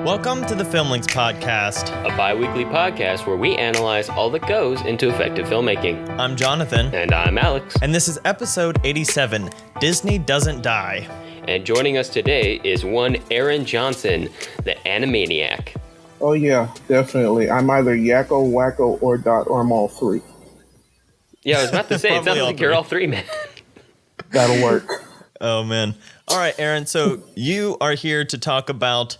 Welcome to the Filmlinks Podcast, a bi-weekly podcast where we analyze all that goes into effective filmmaking. I'm Jonathan. And I'm Alex. And this is episode 87, Disney Doesn't Die. And joining us today is one Aaron Johnson, the animaniac. Oh yeah, definitely. I'm either Yakko, Wacko, or Dot, or I'm all three. Yeah, I was about to say, it sounds like you're all three, man. That'll work. Oh, man. All right, Aaron, so you are here to talk about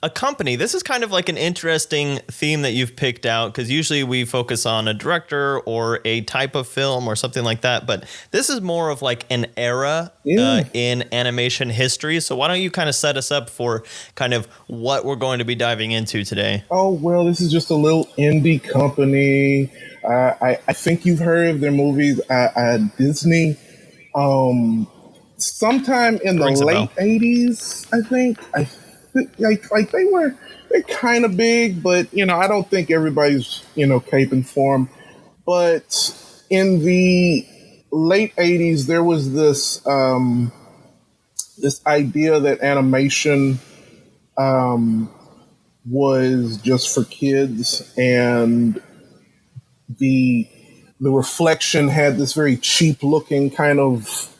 a company. This is kind of like an interesting theme that you've picked out, because usually we focus on a director or a type of film or something like that, but this is more of like an era in animation history. So why don't you kind of set us up for kind of what we're going to be diving into today? Oh, well, this is just a little indie company. I think you've heard of their movies at Disney. Sometime in the late 80s, I think. Like they're kind of big, but I don't think everybody's caping for them. But in the late 80s, there was this this idea that animation was just for kids, and the Reflection had this very cheap looking kind of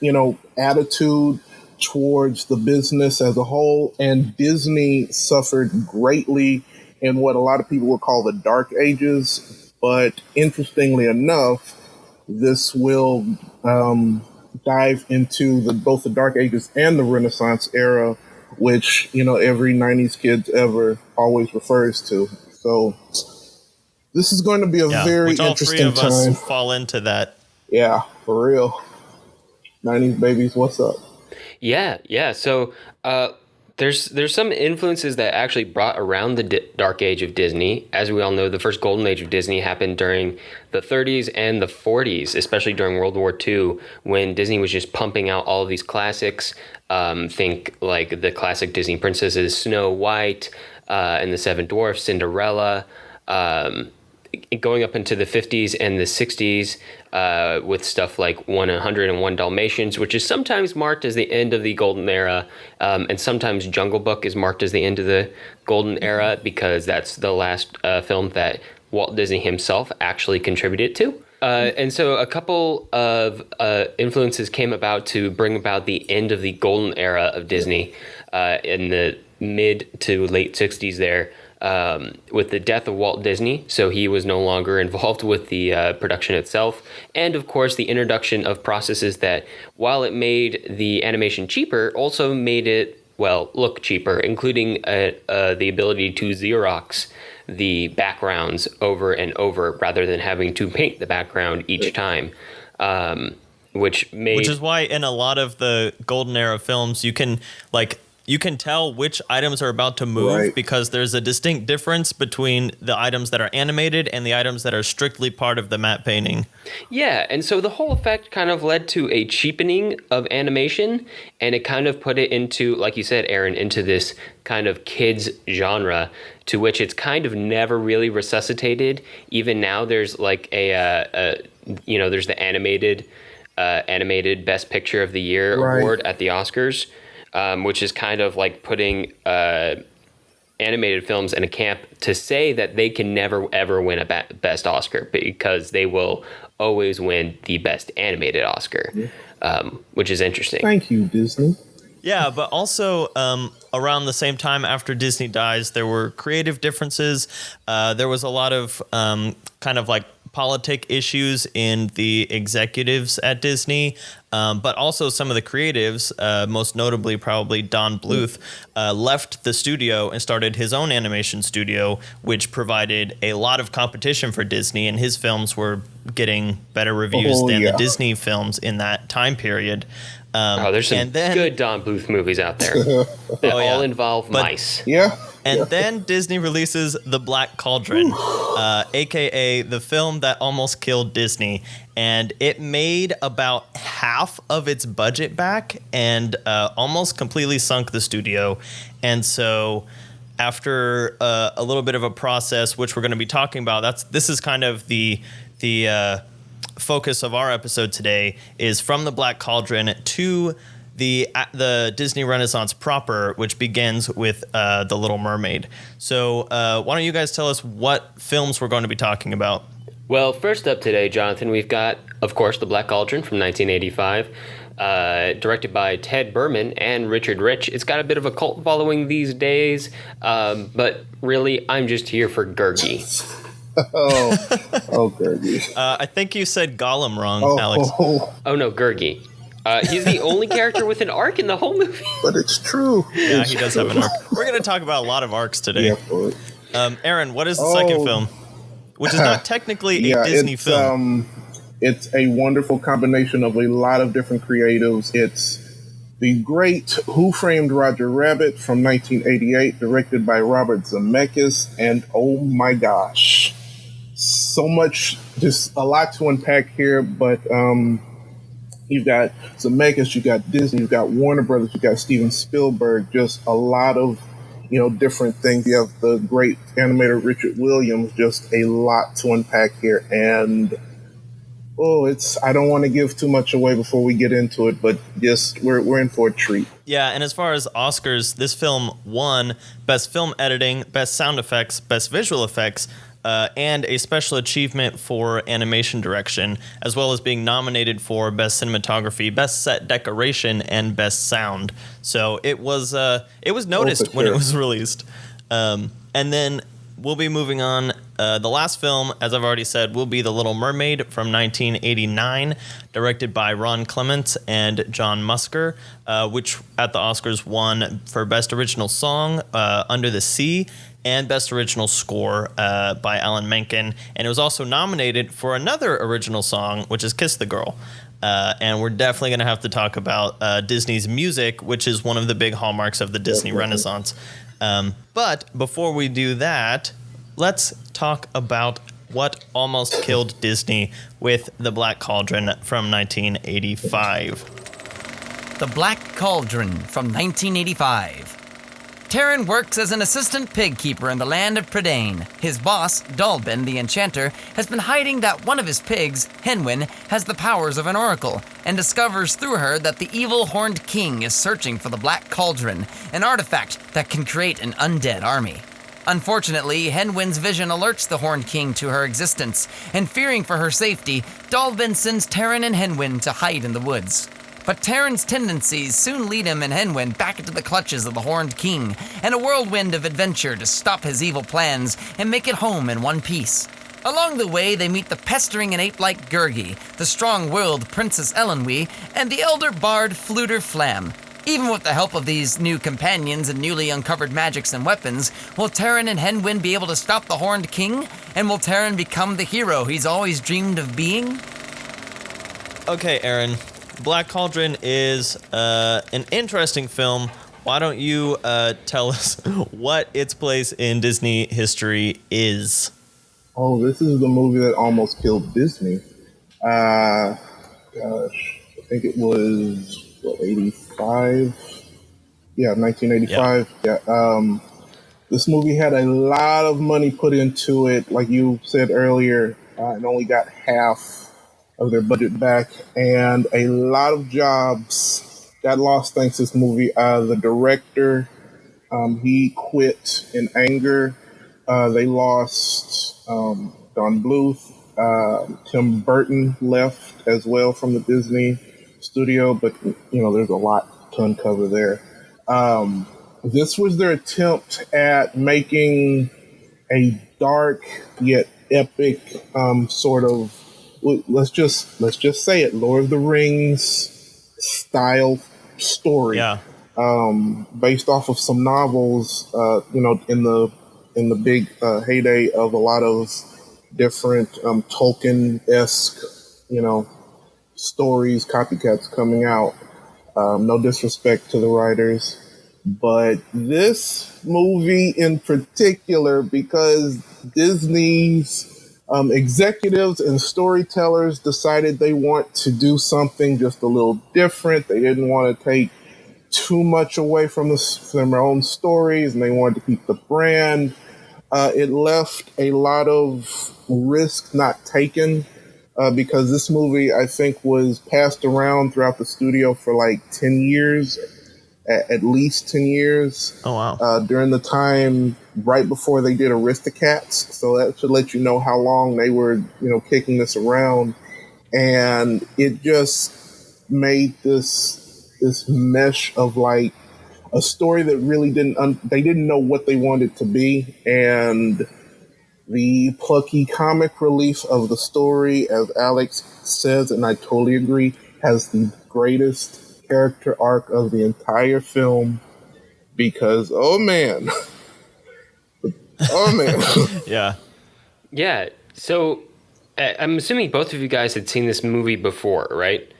attitude towards the business as a whole, and Disney suffered greatly in what a lot of people would call the Dark Ages. But interestingly enough, this will dive into both the Dark Ages and the Renaissance era, which every 90s kid ever always refers to. So this is going to be a very interesting all three of time. us fall into that. Yeah, for real. 90s babies, what's up? Yeah. So there's some influences that actually brought around the Dark Age of Disney. As we all know, the first golden age of Disney happened during the 30s and the 40s, especially during World War II, when Disney was just pumping out all of these classics. Think like the classic Disney princesses, Snow White and the Seven Dwarfs, Cinderella. Going up into the 50s and the 60s with stuff like 101 Dalmatians, which is sometimes marked as the end of the golden era, and sometimes Jungle Book is marked as the end of the golden era because that's the last film that Walt Disney himself actually contributed to. And so a couple of influences came about to bring about the end of the golden era of Disney in the mid to late 60s there. With the death of Walt Disney, so he was no longer involved with the production itself, and of course the introduction of processes that, while it made the animation cheaper, also made it, look cheaper, including the ability to Xerox the backgrounds over and over rather than having to paint the background each time. Which is why in a lot of the golden era films you can tell which items are about to move, because there's a distinct difference between the items that are animated and the items that are strictly part of the matte painting. Yeah, and so the whole effect kind of led to a cheapening of animation, and it kind of put it into, like you said, Aaron, into this kind of kids genre, to which it's kind of never really resuscitated. Even now there's like there's the animated Best Picture of the Year award at the Oscars. Which is kind of like putting animated films in a camp to say that they can never, ever win a Best Oscar, because they will always win the Best Animated Oscar, which is interesting. Thank you, Disney. Yeah, but also around the same time after Disney dies, there were creative differences. There was a lot of kind of like politic issues in the executives at Disney, but also some of the creatives, most notably probably Don Bluth, left the studio and started his own animation studio, which provided a lot of competition for Disney, and his films were getting better reviews than the Disney films in that time period. There's some good Don Bluth movies out there that all involve mice. Yeah. And then Disney releases The Black Cauldron, a.k.a. the film that almost killed Disney. And it made about half of its budget back and almost completely sunk the studio. And so after a little bit of a process, which we're going to be talking about, this is kind of the focus of our episode today, is from The Black Cauldron to the Disney Renaissance proper, which begins with The Little Mermaid. So why don't you guys tell us what films we're going to be talking about? Well, first up today, Jonathan, we've got, of course, The Black Cauldron from 1985, directed by Ted Berman and Richard Rich. It's got a bit of a cult following these days, but really, I'm just here for Gurgi. Gurgi. I think you said Gollum wrong, Alex. Oh, no, Gurgi. He's the only character with an arc in the whole movie. But it's true. Yeah, he does have an arc. We're going to talk about a lot of arcs today. Yeah, Aaron, what is the second film? Which is not technically a Disney film. It's a wonderful combination of a lot of different creatives. It's the great Who Framed Roger Rabbit from 1988, directed by Robert Zemeckis. And oh my gosh, so much, just a lot to unpack here. But you've got Zemeckis, you've got Disney, you've got Warner Brothers, you've got Steven Spielberg, just a lot of different things. You have the great animator Richard Williams, just a lot to unpack here. And I don't want to give too much away before we get into it, but just we're in for a treat. Yeah, and as far as Oscars, this film won Best Film Editing, Best Sound Effects, Best Visual Effects, and a special achievement for animation direction, as well as being nominated for Best Cinematography, Best Set Decoration, and Best Sound. So it was noticed when it was released. And then we'll be moving on. The last film, as I've already said, will be The Little Mermaid from 1989, directed by Ron Clements and John Musker, which at the Oscars won for Best Original Song, Under the Sea, and Best Original Score by Alan Menken. And it was also nominated for another original song, which is Kiss the Girl. And we're definitely going to have to talk about Disney's music, which is one of the big hallmarks of the Disney Renaissance. But before we do that, let's talk about what almost killed Disney with The Black Cauldron from 1985. The Black Cauldron from 1985. Taran works as an assistant pig keeper in the land of Prydain. His boss, Dalbin the Enchanter, has been hiding that one of his pigs, Henwin, has the powers of an oracle, and discovers through her that the evil Horned King is searching for the Black Cauldron, an artifact that can create an undead army. Unfortunately, Henwin's vision alerts the Horned King to her existence, and fearing for her safety, Dalbin sends Taran and Henwin to hide in the woods. But Taran's tendencies soon lead him and Henwin back into the clutches of the Horned King, and a whirlwind of adventure to stop his evil plans and make it home in one piece. Along the way, they meet the pestering and ape-like Gurgi, the strong-willed Princess Elenwe, and the elder bard Fluter Flam. Even with the help of these new companions and newly uncovered magics and weapons, will Taran and Henwin be able to stop the Horned King? And will Taran become the hero he's always dreamed of being? Okay, Aaron. Black Cauldron is an interesting film. Why don't you tell us what its place in Disney history is? Oh, this is the movie that almost killed Disney. Gosh, I think it was 85? Yeah, 1985. Yeah. This movie had a lot of money put into it. Like you said earlier, it only got half of their budget back, and a lot of jobs got lost thanks to this movie. The director, he quit in anger. They lost Don Bluth. Tim Burton left as well from the Disney studio, but there's a lot to uncover there. This was their attempt at making a dark yet epic sort of, let's just say it, Lord of the Rings style story. Yeah. Based off of some novels, in the big heyday of a lot of different Tolkien-esque, stories, copycats coming out. No disrespect to the writers, but this movie in particular, because Disney's executives and storytellers decided they want to do something just a little different. They didn't want to take too much away from their own stories, and they wanted to keep the brand. It left a lot of risk not taken because this movie, I think, was passed around throughout the studio for like 10 years, at least 10 years. Oh, wow. During the time right before they did Aristocats. So that should let you know how long they were, kicking this around. And it just made this mesh of like a story that really they didn't know what they wanted to be. And the plucky comic relief of the story, as Alex says, and I totally agree, has the greatest character arc of the entire film because, oh man. Yeah. Yeah. So I'm assuming both of you guys had seen this movie before, right?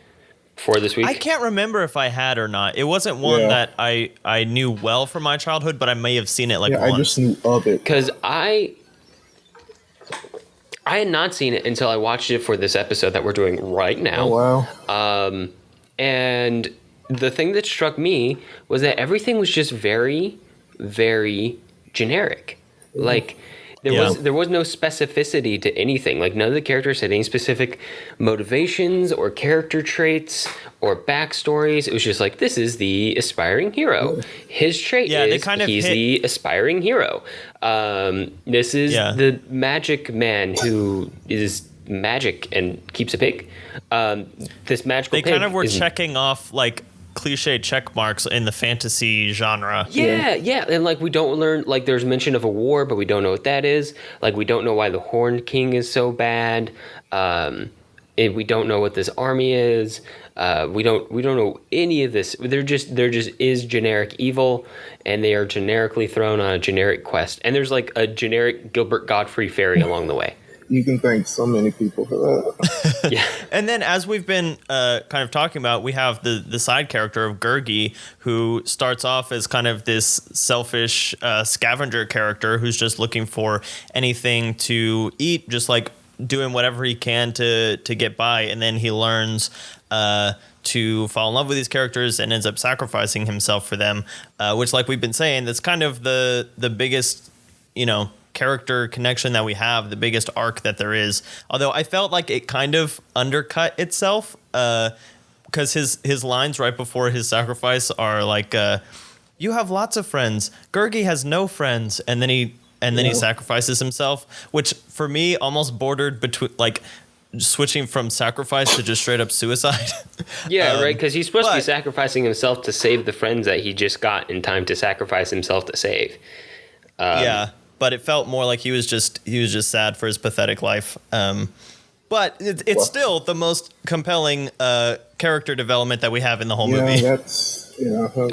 For this week? I can't remember if I had or not. It wasn't one that I knew well from my childhood, but I may have seen it once. I just knew of it. Because I had not seen it until I watched it for this episode that we're doing right now. Oh, wow. And the thing that struck me was that everything was just very, very generic. Like there was no specificity to anything. Like none of the characters had any specific motivations or character traits or backstories. It was just like, this is the aspiring hero. His trait is he's the aspiring hero. This is the magic man who is magic and keeps a pig. This magical pig. They kind of were checking off like cliche check marks in the fantasy genre. Yeah. And like we don't learn, like there's mention of a war, but we don't know what that is. Like we don't know why the Horned King is so bad. We don't know what this army is. We don't know any of this. There just is generic evil, and they are generically thrown on a generic quest. And there's like a generic Gilbert Godfrey fairy along the way. You can thank so many people for that. Yeah. And then as we've been kind of talking about, we have the side character of Gurgi, who starts off as kind of this selfish scavenger character who's just looking for anything to eat, just like doing whatever he can to get by. And then he learns to fall in love with these characters and ends up sacrificing himself for them, which, like we've been saying, that's kind of the biggest, character connection that we have, the biggest arc that there is. Although I felt like it kind of undercut itself, because his lines right before his sacrifice are like, "You have lots of friends. Gurgi has no friends," and then he sacrifices himself, which for me almost bordered between like switching from sacrifice to just straight up suicide. Yeah, right. Because he's supposed to be sacrificing himself to save the friends that he just got in time to sacrifice himself to save. But it felt more like he was just sad for his pathetic life. But it's still the most compelling character development that we have in the whole movie.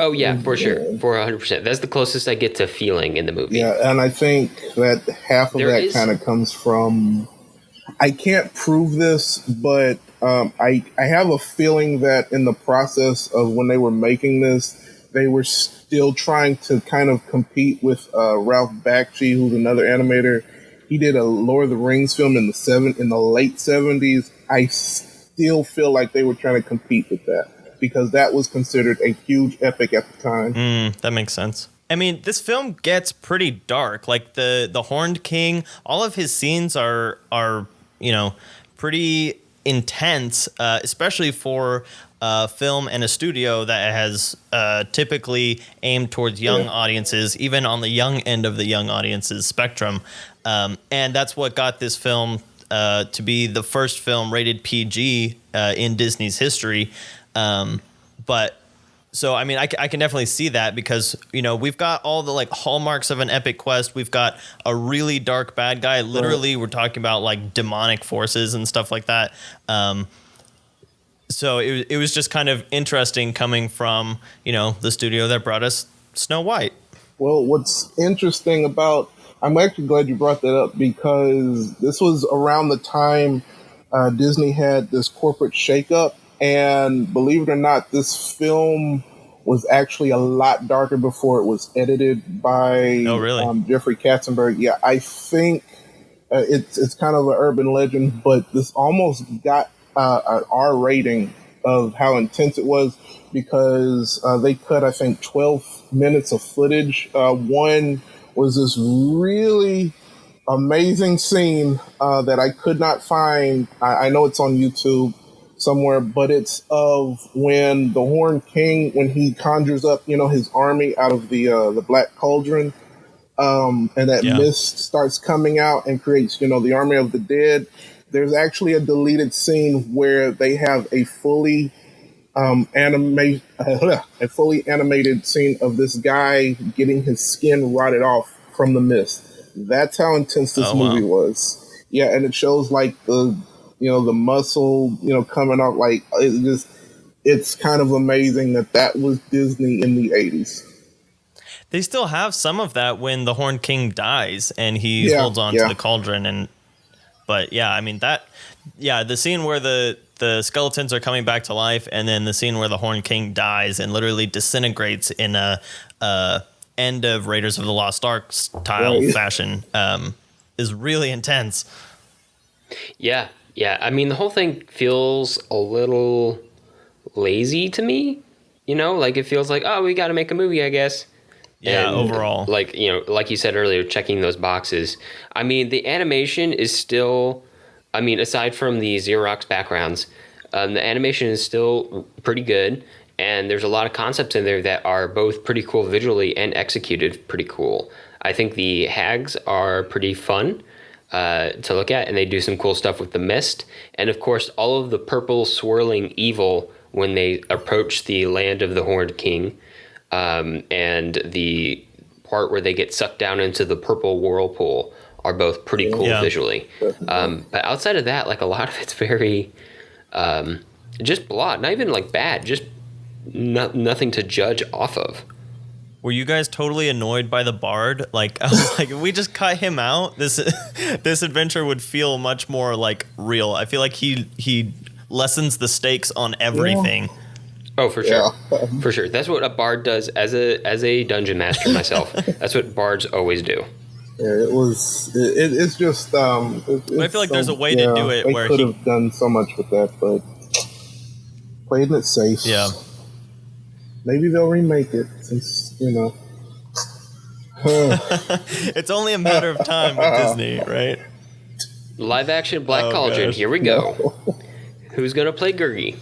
Oh yeah, for sure, for 100%. That's the closest I get to feeling in the movie. Yeah, and I think that half of that kind of comes from. I can't prove this, but I have a feeling that in the process of when they were making this, they were still trying to kind of compete with Ralph Bakshi, who's another animator. He did a Lord of the Rings film in the late 70s. I still feel like they were trying to compete with that because that was considered a huge epic at the time. That makes sense. I mean, this film gets pretty dark. Like the Horned King, all of his scenes are pretty intense, especially for film and a studio that has typically aimed towards young audiences, even on the young end of the young audiences spectrum. And that's what got this film to be the first film rated PG in Disney's history. So, I mean, I can definitely see that because, we've got all the like hallmarks of an epic quest. We've got a really dark bad guy. Literally, we're talking about like demonic forces and stuff like that. So it was just kind of interesting coming from, the studio that brought us Snow White. Well, what's interesting about, I'm actually glad you brought that up because this was around the time Disney had this corporate shakeup. And believe it or not, this film was actually a lot darker before it was edited by Jeffrey Katzenberg. Yeah, I think it's kind of an urban legend, but this almost got an R rating of how intense it was because they cut, I think, 12 minutes of footage. One was this really amazing scene that I could not find. I know it's on YouTube somewhere, but it's of when the Horned King, when he conjures up, his army out of the Black Cauldron, and that Yeah. mist starts coming out and creates, the army of the dead. There's actually a deleted scene where they have a fully a fully animated scene of this guy getting his skin rotted off from the mist. That's how intense this movie was. Yeah, and it shows like the muscle, coming off. Like it's kind of amazing that was Disney in the 80s. They still have some of that when the Horned King dies and he holds on to the cauldron. But yeah, I mean the scene where the skeletons are coming back to life, and then the scene where the Horned King dies and literally disintegrates in a end of Raiders of the Lost Ark style fashion is really intense. Yeah. I mean, the whole thing feels a little lazy to me. Like it feels like, oh, we got to make a movie, I guess. Yeah, And overall. like you said earlier, checking those boxes. I mean, the animation is still, aside from the Xerox backgrounds, the animation is still pretty good. And there's a lot of concepts in there that are both pretty cool visually and executed pretty cool. I think the hags are pretty fun to look at, and they do some cool stuff with the mist. And of course, all of the purple swirling evil when they approach the land of the Horned King, and the part where they get sucked down into the purple whirlpool are both pretty cool visually. But outside of that, like a lot of it's very just blah, not even like bad, just nothing to judge off of. Were you guys totally annoyed by the bard? Like, I was like, if we just cut him out, this adventure would feel much more like real. I feel like he lessens the stakes on everything. Yeah. Oh, for sure, for sure. That's what a bard does. As a dungeon master myself, that's what bards always do. Yeah, it's just. But I feel like there's a way to do it they where could have done so much with that, but played it safe. Yeah. Maybe they'll remake it since It's only a matter of time with Disney, right? Live action Black Cauldron. Gosh. Here we go. Who's gonna play Gurgi?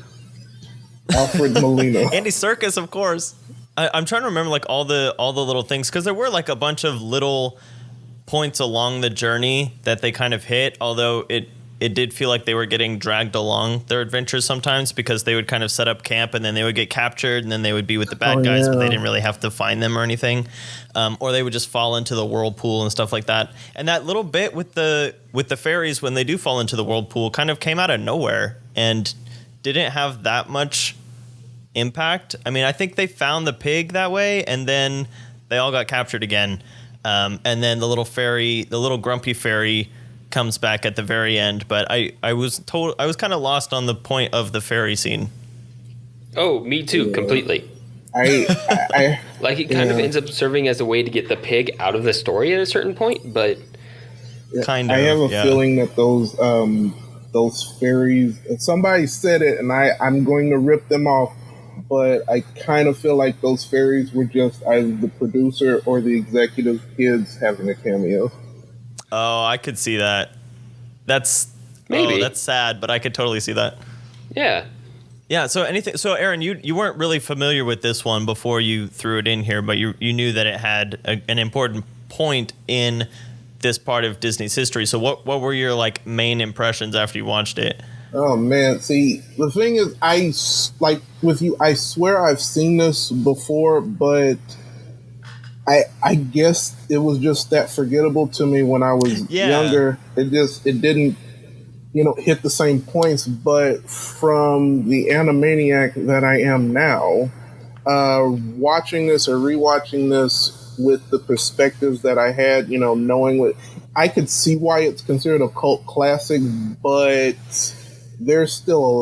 Alfred Molina. Andy Serkis, of course. I'm trying to remember like all the little things, because there were like a bunch of little points along the journey that they kind of hit, although it did feel like they were getting dragged along their adventures sometimes, because they would kind of set up camp and then they would get captured and then they would be with the bad guys, but they didn't really have to find them or anything. Or they would just fall into the whirlpool and stuff like that. And that little bit with the fairies when they do fall into the whirlpool kind of came out of nowhere and didn't have that much impact. I mean, I think they found the pig that way and then they all got captured again. And then the little grumpy fairy comes back at the very end, but I was kind of lost on the point of the fairy scene. Oh, me too, completely. I Like it kind of ends up serving as a way to get the pig out of the story at a certain point, but Kind of. I have a feeling that those fairies. Somebody said it, and I'm going to rip them off. But I kind of feel like those fairies were just either the producer or the executive kids having a cameo. Oh, I could see that. That's Maybe. that's sad, but I could totally see that. yeah. Yeah. So Aaron, you weren't really familiar with this one before you threw it in here, but you knew that it had an important point in this part of Disney's history. So what were your like main impressions after you watched it? Oh man, see, the thing is, I swear I've seen this before, but I guess it was just that forgettable to me when I was younger. It didn't, hit the same points. But from the animaniac that I am now, watching this or rewatching this with the perspectives that I had, knowing what, I could see why it's considered a cult classic, but there's still a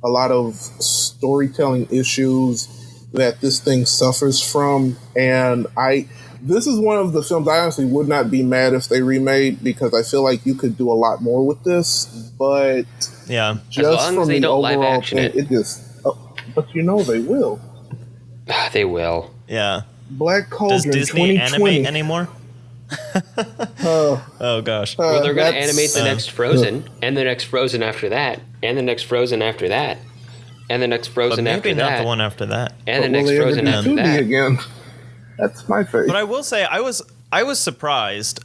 lot of storytelling issues that this thing suffers from, and this is one of the films I honestly would not be mad if they remade, because I feel like you could do a lot more with this. But Yeah. just As long from as they the don't live overall action thing, it. it just. But they will. They will. Yeah. Black Does Cauldron Disney 2020. animate anymore? Oh gosh. Well, they're going to That's, animate the next Frozen, and the next Frozen after that, and the next Frozen after that, and the next But Frozen maybe after not that, the one after that. and the will next they ever Frozen do after 2D that. again? That's my favorite. But I will say I was surprised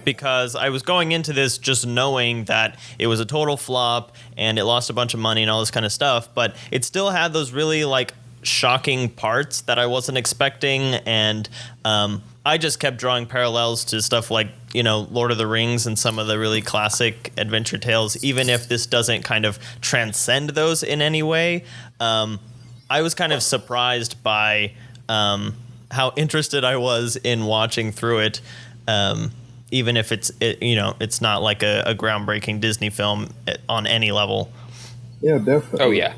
because I was going into this just knowing that it was a total flop and it lost a bunch of money and all this kind of stuff, but it still had those really like shocking parts that I wasn't expecting, and I just kept drawing parallels to stuff like, you know, Lord of the Rings and some of the really classic adventure tales, even if this doesn't kind of transcend those in any way. I was kind of surprised by how interested I was in watching through it, even if it's not like a groundbreaking Disney film on any level. Yeah, definitely. Oh yeah,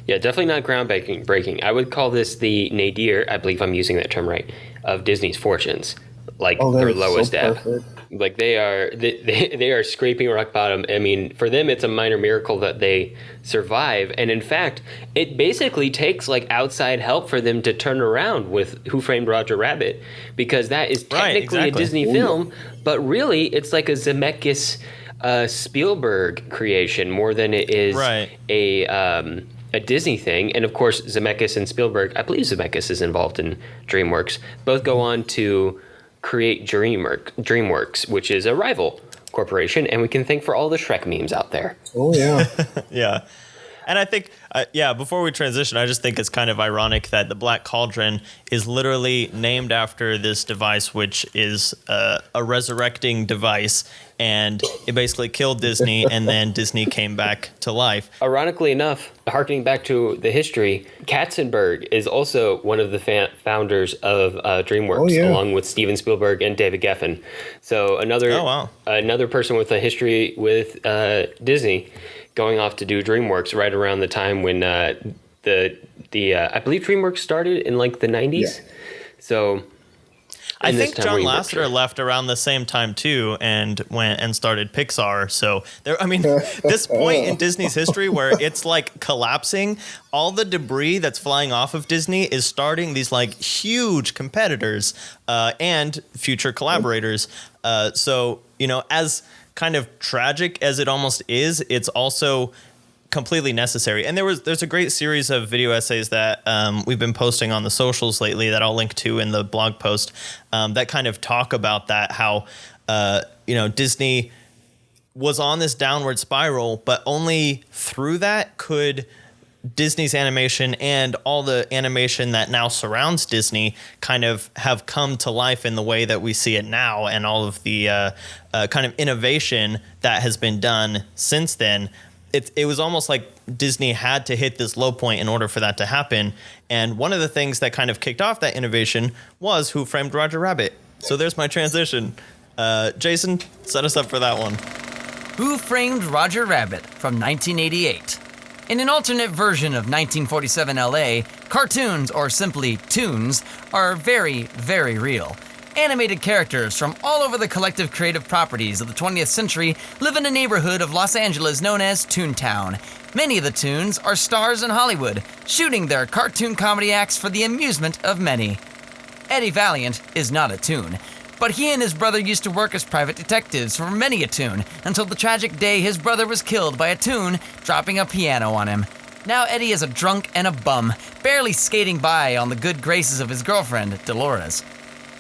definitely not groundbreaking. I would call this the nadir. I believe I'm using that term right, of Disney's fortunes, like that their is lowest so ebb. perfect. Like they are scraping rock bottom. I mean, for them, it's a minor miracle that they survive. And in fact, it basically takes like outside help for them to turn around with Who Framed Roger Rabbit, because that is technically a Disney film, but really it's like a Zemeckis Spielberg creation more than it is a Disney thing. And of course, Zemeckis and Spielberg, I believe Zemeckis is involved in DreamWorks, both go on to create DreamWorks, which is a rival corporation, and we can thank for all the Shrek memes out there. Oh, yeah. Yeah. And I think, before we transition, I just think it's kind of ironic that the Black Cauldron is literally named after this device, which is a resurrecting device, and it basically killed Disney, and then Disney came back to life. Ironically enough, harkening back to the history, Katzenberg is also one of the founders of DreamWorks, along with Steven Spielberg and David Geffen. So another person with a history with Disney, going off to do DreamWorks right around the time when I believe DreamWorks started in like the 90s. Yeah. So I think John Lasseter left around the same time too, and went and started Pixar. So this point in Disney's history where it's like collapsing, all the debris that's flying off of Disney is starting these like huge competitors and future collaborators. So, you know, as kind of tragic as it almost is, it's also completely necessary. And there's a great series of video essays that we've been posting on the socials lately that I'll link to in the blog post that kind of talk about that, how Disney was on this downward spiral, but only through that could Disney's animation and all the animation that now surrounds Disney kind of have come to life in the way that we see it now, and all of the kind of innovation that has been done since then. It was almost like Disney had to hit this low point in order for that to happen. And one of the things that kind of kicked off that innovation was Who Framed Roger Rabbit. So there's my transition. Jason, set us up for that one. Who Framed Roger Rabbit from 1988. In an alternate version of 1947 LA, cartoons, or simply toons, are very, very real. Animated characters from all over the collective creative properties of the 20th century live in a neighborhood of Los Angeles known as Toontown. Many of the toons are stars in Hollywood, shooting their cartoon comedy acts for the amusement of many. Eddie Valiant is not a toon, but he and his brother used to work as private detectives for many a toon, until the tragic day his brother was killed by a toon dropping a piano on him. Now Eddie is a drunk and a bum, barely skating by on the good graces of his girlfriend, Dolores.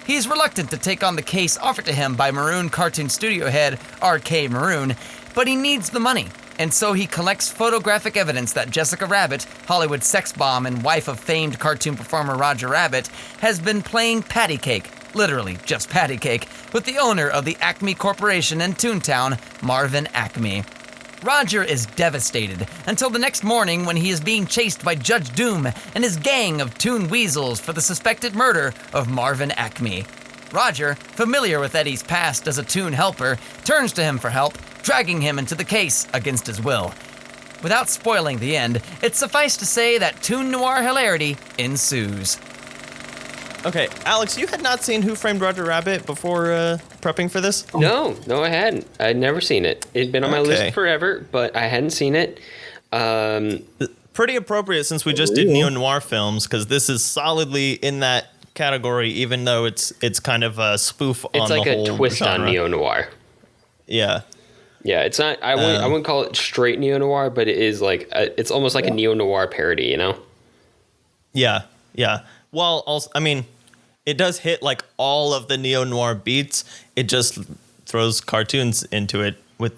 He's reluctant to take on the case offered to him by Maroon cartoon studio head R.K. Maroon, but he needs the money, and so he collects photographic evidence that Jessica Rabbit, Hollywood sex bomb and wife of famed cartoon performer Roger Rabbit, has been playing patty cake, literally just patty cake, with the owner of the Acme Corporation in Toontown, Marvin Acme. Roger is devastated until the next morning when he is being chased by Judge Doom and his gang of toon weasels for the suspected murder of Marvin Acme. Roger, familiar with Eddie's past as a toon helper, turns to him for help, dragging him into the case against his will. Without spoiling the end, it's suffice to say that toon noir hilarity ensues. Okay, Alex, you had not seen Who Framed Roger Rabbit before prepping for this? No, I hadn't. I'd never seen it. It'd been on my list forever, but I hadn't seen it. Pretty appropriate since we just did neo-noir films, because this is solidly in that category, even though it's kind of a spoof on It's like the a whole twist genre. on neo-noir. Yeah. Yeah, it's not. I wouldn't call it straight neo-noir, but it is like it's almost like a neo-noir parody, you know? Yeah. Yeah. Well, also, I mean, it does hit like all of the neo-noir beats. It just throws cartoons into it with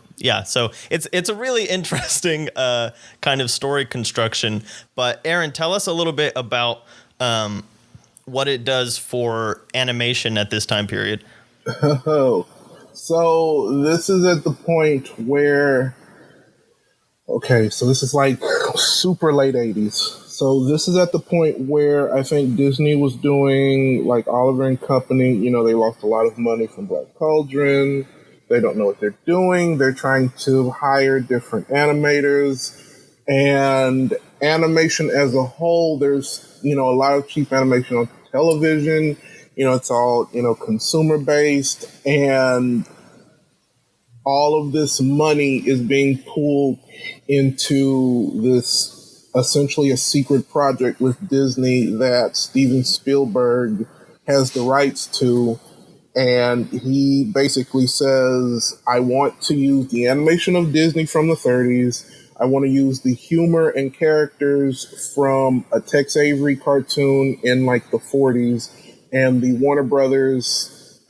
so it's a really interesting kind of story construction. But Aaron, tell us a little bit about what it does for animation at this time period. Oh, so this is at the point where, okay, so this is like super late 80s. So this is at the point where I think Disney was doing like Oliver and Company. You know, they lost a lot of money from Black Cauldron. They don't know what they're doing. They're trying to hire different animators, and animation as a whole, there's, you know, a lot of cheap animation on television. You know, it's all, you know, consumer based, and all of this money is being pulled into this essentially a secret project with Disney that Steven Spielberg has the rights to. And he basically says, I want to use the animation of Disney from the 30s. I want to use the humor and characters from a Tex Avery cartoon in like the 40s and the Warner Brothers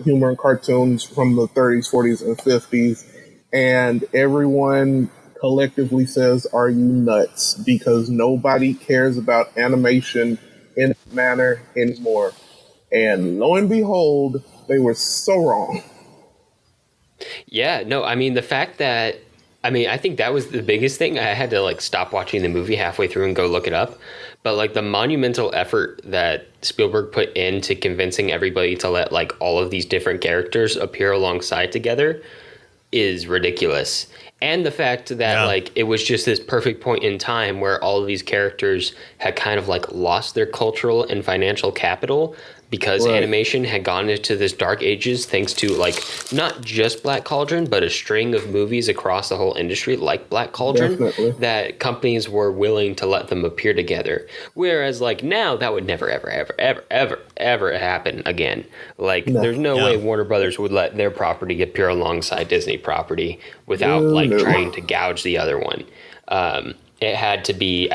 humor and cartoons from the 30s, 40s, and 50s. And everyone collectively says, are you nuts? Because nobody cares about animation in that manner anymore. And lo and behold, they were so wrong. Yeah, no, I mean, the fact that, I mean, I think that was the biggest thing. I had to like stop watching the movie halfway through and go look it up. But like the monumental effort that Spielberg put into convincing everybody to let like all of these different characters appear alongside together is ridiculous. And the fact that like it was just this perfect point in time where all of these characters had kind of like lost their cultural and financial capital because animation had gone into this dark ages thanks to like not just Black Cauldron, but a string of movies across the whole industry like Black Cauldron that companies were willing to let them appear together. Whereas like now that would never, ever, ever, ever, ever, ever happen again. Like there's no way Warner Brothers would let their property appear alongside Disney property without trying to gouge the other one. It had to be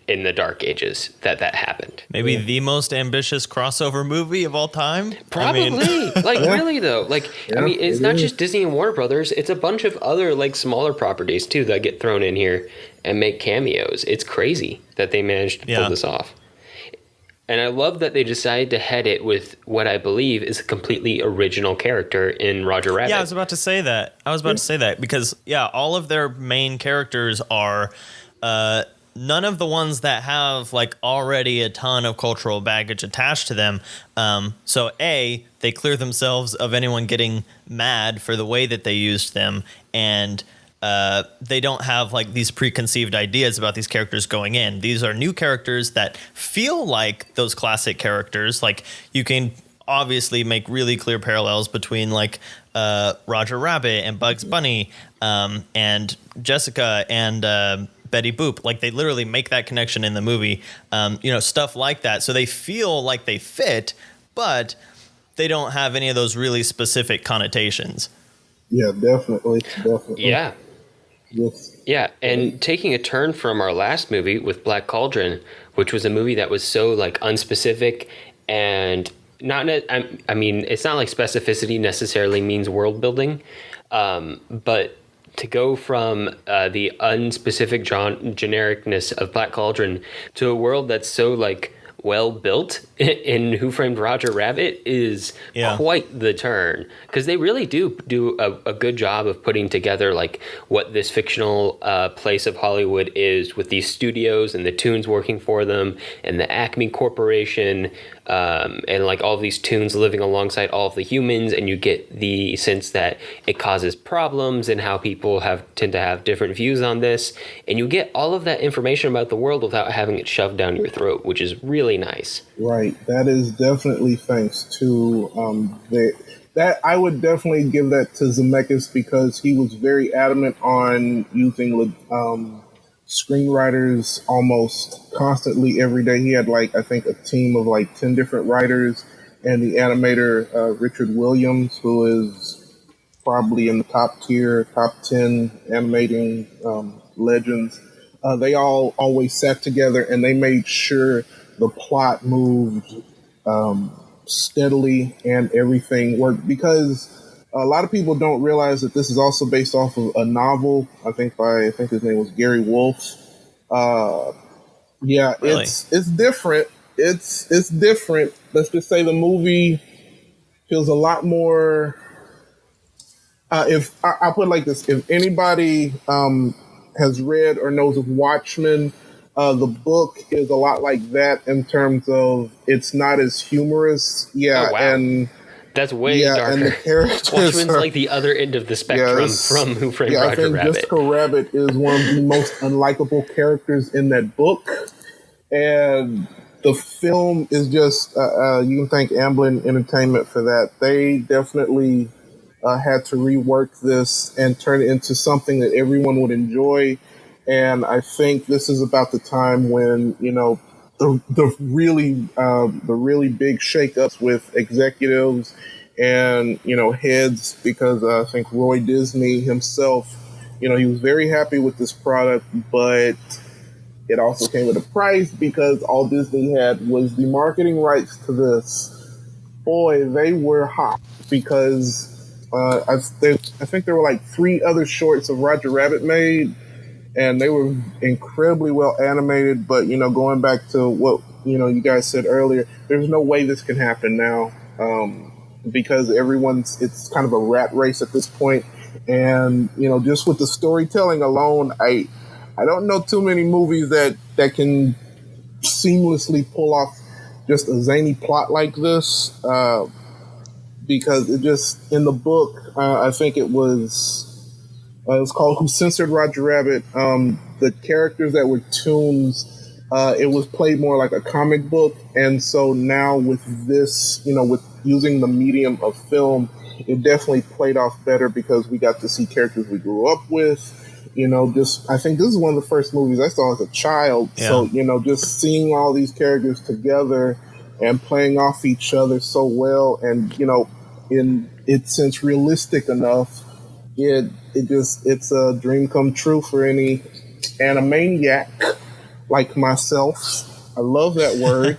in the dark ages that happened. Maybe the most ambitious crossover movie of all time. Probably. Really though. Like I mean, it's not just Disney and Warner Brothers. It's a bunch of other like smaller properties too that get thrown in here and make cameos. It's crazy that they managed to pull this off. And I love that they decided to head it with what I believe is a completely original character in Roger Rabbit. Yeah, I was about to say that. Because all of their main characters are none of the ones that have like already a ton of cultural baggage attached to them. So they clear themselves of anyone getting mad for the way that they used them, and they don't have like these preconceived ideas about these characters going in. These are new characters that feel like those classic characters. Like you can obviously make really clear parallels between like Roger Rabbit and Bugs Bunny and Jessica and Betty Boop. Like they literally make that connection in the movie, stuff like that. So they feel like they fit, but they don't have any of those really specific connotations. Yeah, definitely. Yeah. Yes. Yeah, and taking a turn from our last movie with Black Cauldron, which was a movie that was so like unspecific and I mean, it's not like specificity necessarily means world building, but to go from the unspecific genericness of Black Cauldron to a world that's so like well built in Who Framed Roger Rabbit is quite the turn, because they really do a good job of putting together like what this fictional place of Hollywood is, with these studios and the tunes working for them and the Acme Corporation and like all of these tunes living alongside all of the humans, and you get the sense that it causes problems and how people tend to have different views on this, and you get all of that information about the world without having it shoved down your throat, which is really nice. Right. That is definitely thanks to that. I would definitely give that to Zemeckis, because he was very adamant on using screenwriters almost constantly every day. He had like, I think, a team of like 10 different writers, and the animator, Richard Williams, who is probably in the top tier, top 10 animating legends. They all always sat together and they made sure the plot moved steadily and everything worked, because a lot of people don't realize that this is also based off of a novel, I think his name was Gary Wolfe. Yeah, Really? it's different. It's different. Let's just say the movie feels a lot more. If I'll put it like this, if anybody has read or knows of Watchmen, the book is a lot like that in terms of it's not as humorous. Yeah, Oh, wow. and That's way darker. and the characters Watchmen's are, like the other end of the spectrum from Who Framed I Roger think Rabbit. Jessica Rabbit is one of the most unlikable characters in that book, and the film is just you can thank Amblin Entertainment for that. They definitely had to rework this and turn it into something that everyone would enjoy. And I think this is about the time when, you know, the really big shakeups with executives and, you know, heads, because I think Roy Disney himself, you know, he was very happy with this product, but it also came at a price, because all Disney had was the marketing rights to this. Boy, they were hot, because I think there were like 3 other shorts of Roger Rabbit made, and they were incredibly well animated. But, you know, going back to what, you know, you guys said earlier, there's no way this can happen now, because it's kind of a rat race at this point. And, you know, just with the storytelling alone, I don't know too many movies that can seamlessly pull off just a zany plot like this, because it just, in the book, I think it was called Who Censored Roger Rabbit. The characters that were toons, it was played more like a comic book, and so now with this, you know, with using the medium of film, it definitely played off better, because we got to see characters we grew up with. You know, just, I think this is one of the first movies I saw as a child. Yeah. So, you know, just seeing all these characters together and playing off each other so well, and, you know, since realistic enough, it's a dream come true for any animaniac like myself. I love that word.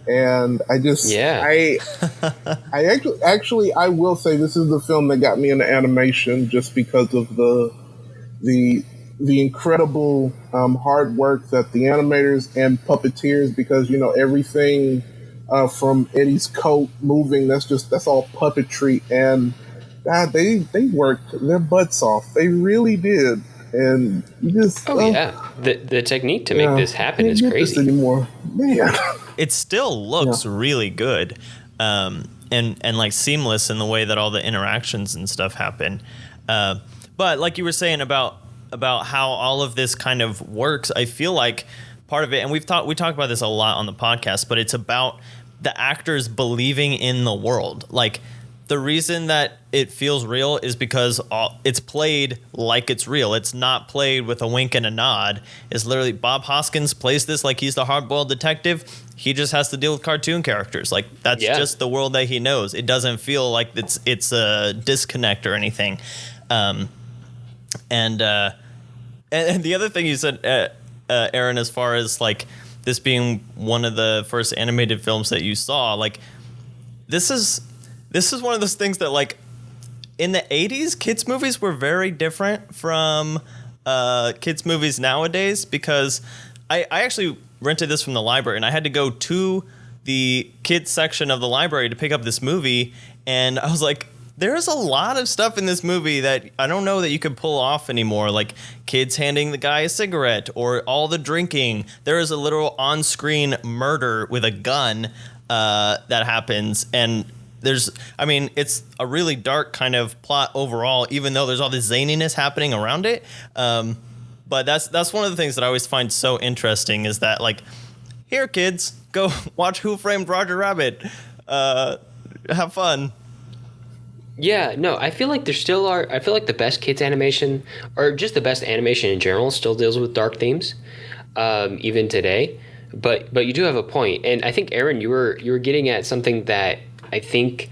And I just, I will say this is the film that got me into animation, just because of the incredible hard work that the animators and puppeteers, because, you know, everything from Eddie's coat moving, that's all puppetry, and God, they worked their butts off. They really did. And you just the technique to make this happen is crazy. This anymore, man. It still looks really good, and like seamless in the way that all the interactions and stuff happen. But like you were saying about how all of this kind of works, I feel like part of it, and we talk about this a lot on the podcast, but it's about the actors believing in the world. Like, the reason that it feels real is because it's played like it's real. It's not played with a wink and a nod. It's literally Bob Hoskins plays this like he's the hard-boiled detective. He just has to deal with cartoon characters. Like, that's just the world that he knows. It doesn't feel like it's a disconnect or anything. And the other thing you said, Aaron, as far as like this being one of the first animated films that you saw, like this is one of those things that, like, in the 80s, kids movies were very different from kids movies nowadays, because I actually rented this from the library, and I had to go to the kids section of the library to pick up this movie, and I was like, there's a lot of stuff in this movie that I don't know that you could pull off anymore, like kids handing the guy a cigarette or all the drinking. There is a literal on-screen murder with a gun that happens, and it's a really dark kind of plot overall, even though there's all this zaniness happening around it. But that's one of the things that I always find so interesting, is that, like, here, kids, go watch Who Framed Roger Rabbit. Have fun. Yeah, no, I feel like there still are. I feel like the best kids animation, or just the best animation in general, still deals with dark themes, even today. But you do have a point, and I think Aaron, you were getting at something that I think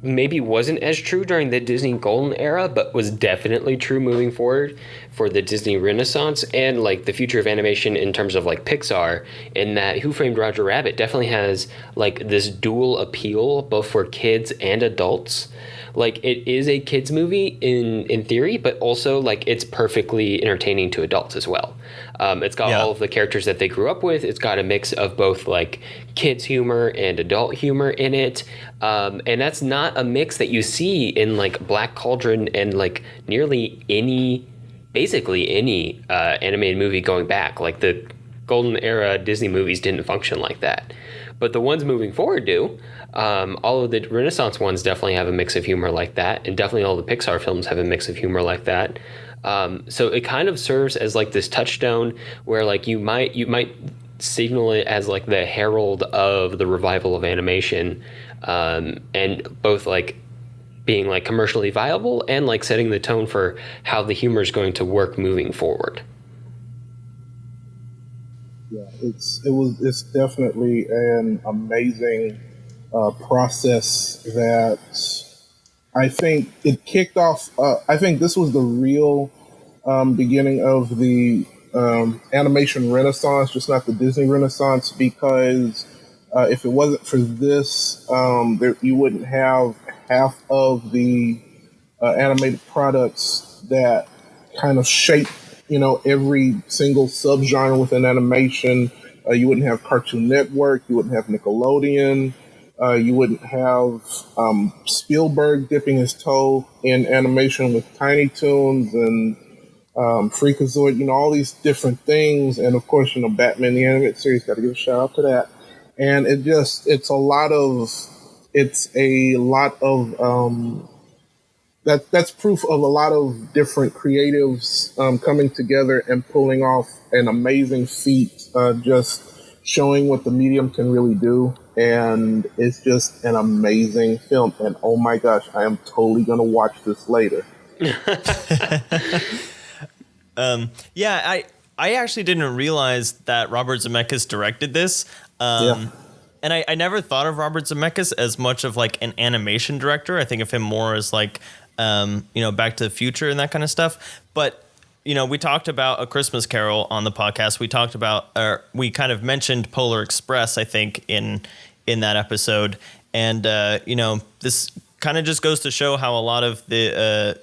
maybe wasn't as true during the Disney Golden Era, but was definitely true moving forward for the Disney Renaissance and like the future of animation in terms of like Pixar. In that Who Framed Roger Rabbit definitely has like this dual appeal both for kids and adults. Like it is a kids movie in theory, but also like it's perfectly entertaining to adults as well. It's got Yeah. all of the characters that they grew up with. It's got a mix of both like kids humor and adult humor in it, and that's not a mix that you see in like Black Cauldron and like nearly any, basically any animated movie going back. Like the golden era Disney movies didn't function like that, but the ones moving forward do. All of the Renaissance ones definitely have a mix of humor like that, and definitely all the Pixar films have a mix of humor like that. So it kind of serves as like this touchstone where like you might signal it as like the herald of the revival of animation, and both like being like commercially viable and like setting the tone for how the humor is going to work moving forward. Yeah, it's definitely an amazing process that I think it kicked off. I think this was the real beginning of the animation renaissance, just not the Disney Renaissance, because if it wasn't for this, you wouldn't have half of the animated products that kind of shape, every single subgenre within animation. You wouldn't have Cartoon Network, you wouldn't have Nickelodeon, you wouldn't have Spielberg dipping his toe in animation with Tiny Toons and Freakazoid, all these different things. And of course, Batman the Animated Series, got to give a shout out to that. And it's a lot of that's proof of a lot of different creatives coming together and pulling off an amazing feat, just showing what the medium can really do. And it's just an amazing film. And oh my gosh, I am totally going to watch this later. Yeah, I actually didn't realize that Robert Zemeckis directed this. Yeah. And I never thought of Robert Zemeckis as much of like an animation director. I think of him more as like, Back to the Future and that kind of stuff. But, we talked about A Christmas Carol on the podcast. We kind of mentioned Polar Express, I think, in that episode. And, this kind of just goes to show how a lot of the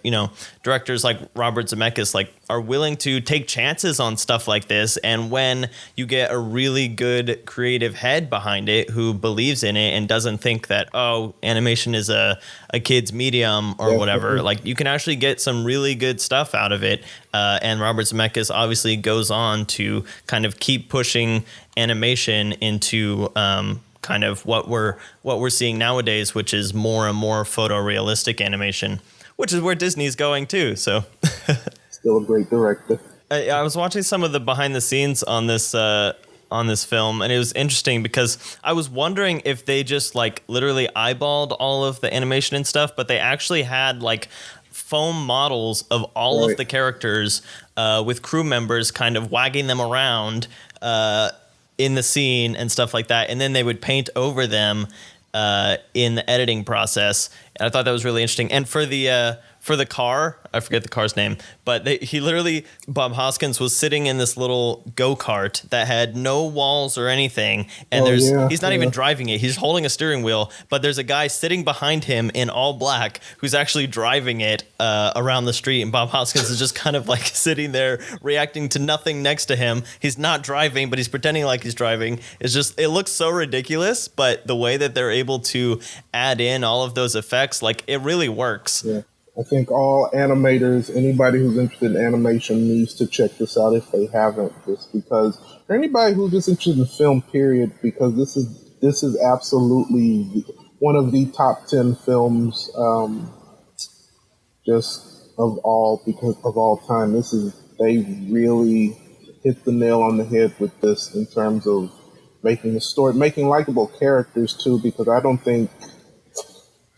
directors like Robert Zemeckis like are willing to take chances on stuff like this, and when you get a really good creative head behind it who believes in it and doesn't think that animation is a kid's medium or whatever, like you can actually get some really good stuff out of it. And Robert Zemeckis obviously goes on to kind of keep pushing animation into kind of what we're seeing nowadays, which is more and more photorealistic animation, which is where Disney's going too. So Still a great director. I was watching some of the behind the scenes on this film, and it was interesting because I was wondering if they just like literally eyeballed all of the animation and stuff, but they actually had like foam models of all of the characters with crew members kind of wagging them around in the scene and stuff like that, and then they would paint over them in the editing process. And I thought that was really interesting. And for the car, I forget the car's name, but Bob Hoskins was sitting in this little go-kart that had no walls or anything, and he's not even driving it. He's holding a steering wheel, but there's a guy sitting behind him in all black who's actually driving it around the street, and Bob Hoskins is just kind of like sitting there reacting to nothing next to him. He's not driving, but he's pretending like he's driving. It looks so ridiculous, but the way that they're able to add in all of those effects, like it really works. Yeah. I think all animators, anybody who's interested in animation, needs to check this out if they haven't, just because, or anybody who's just interested in film, period, because this is absolutely one of the top 10 films, just of all time. They really hit the nail on the head with this in terms of making the story, making likable characters too, because I don't think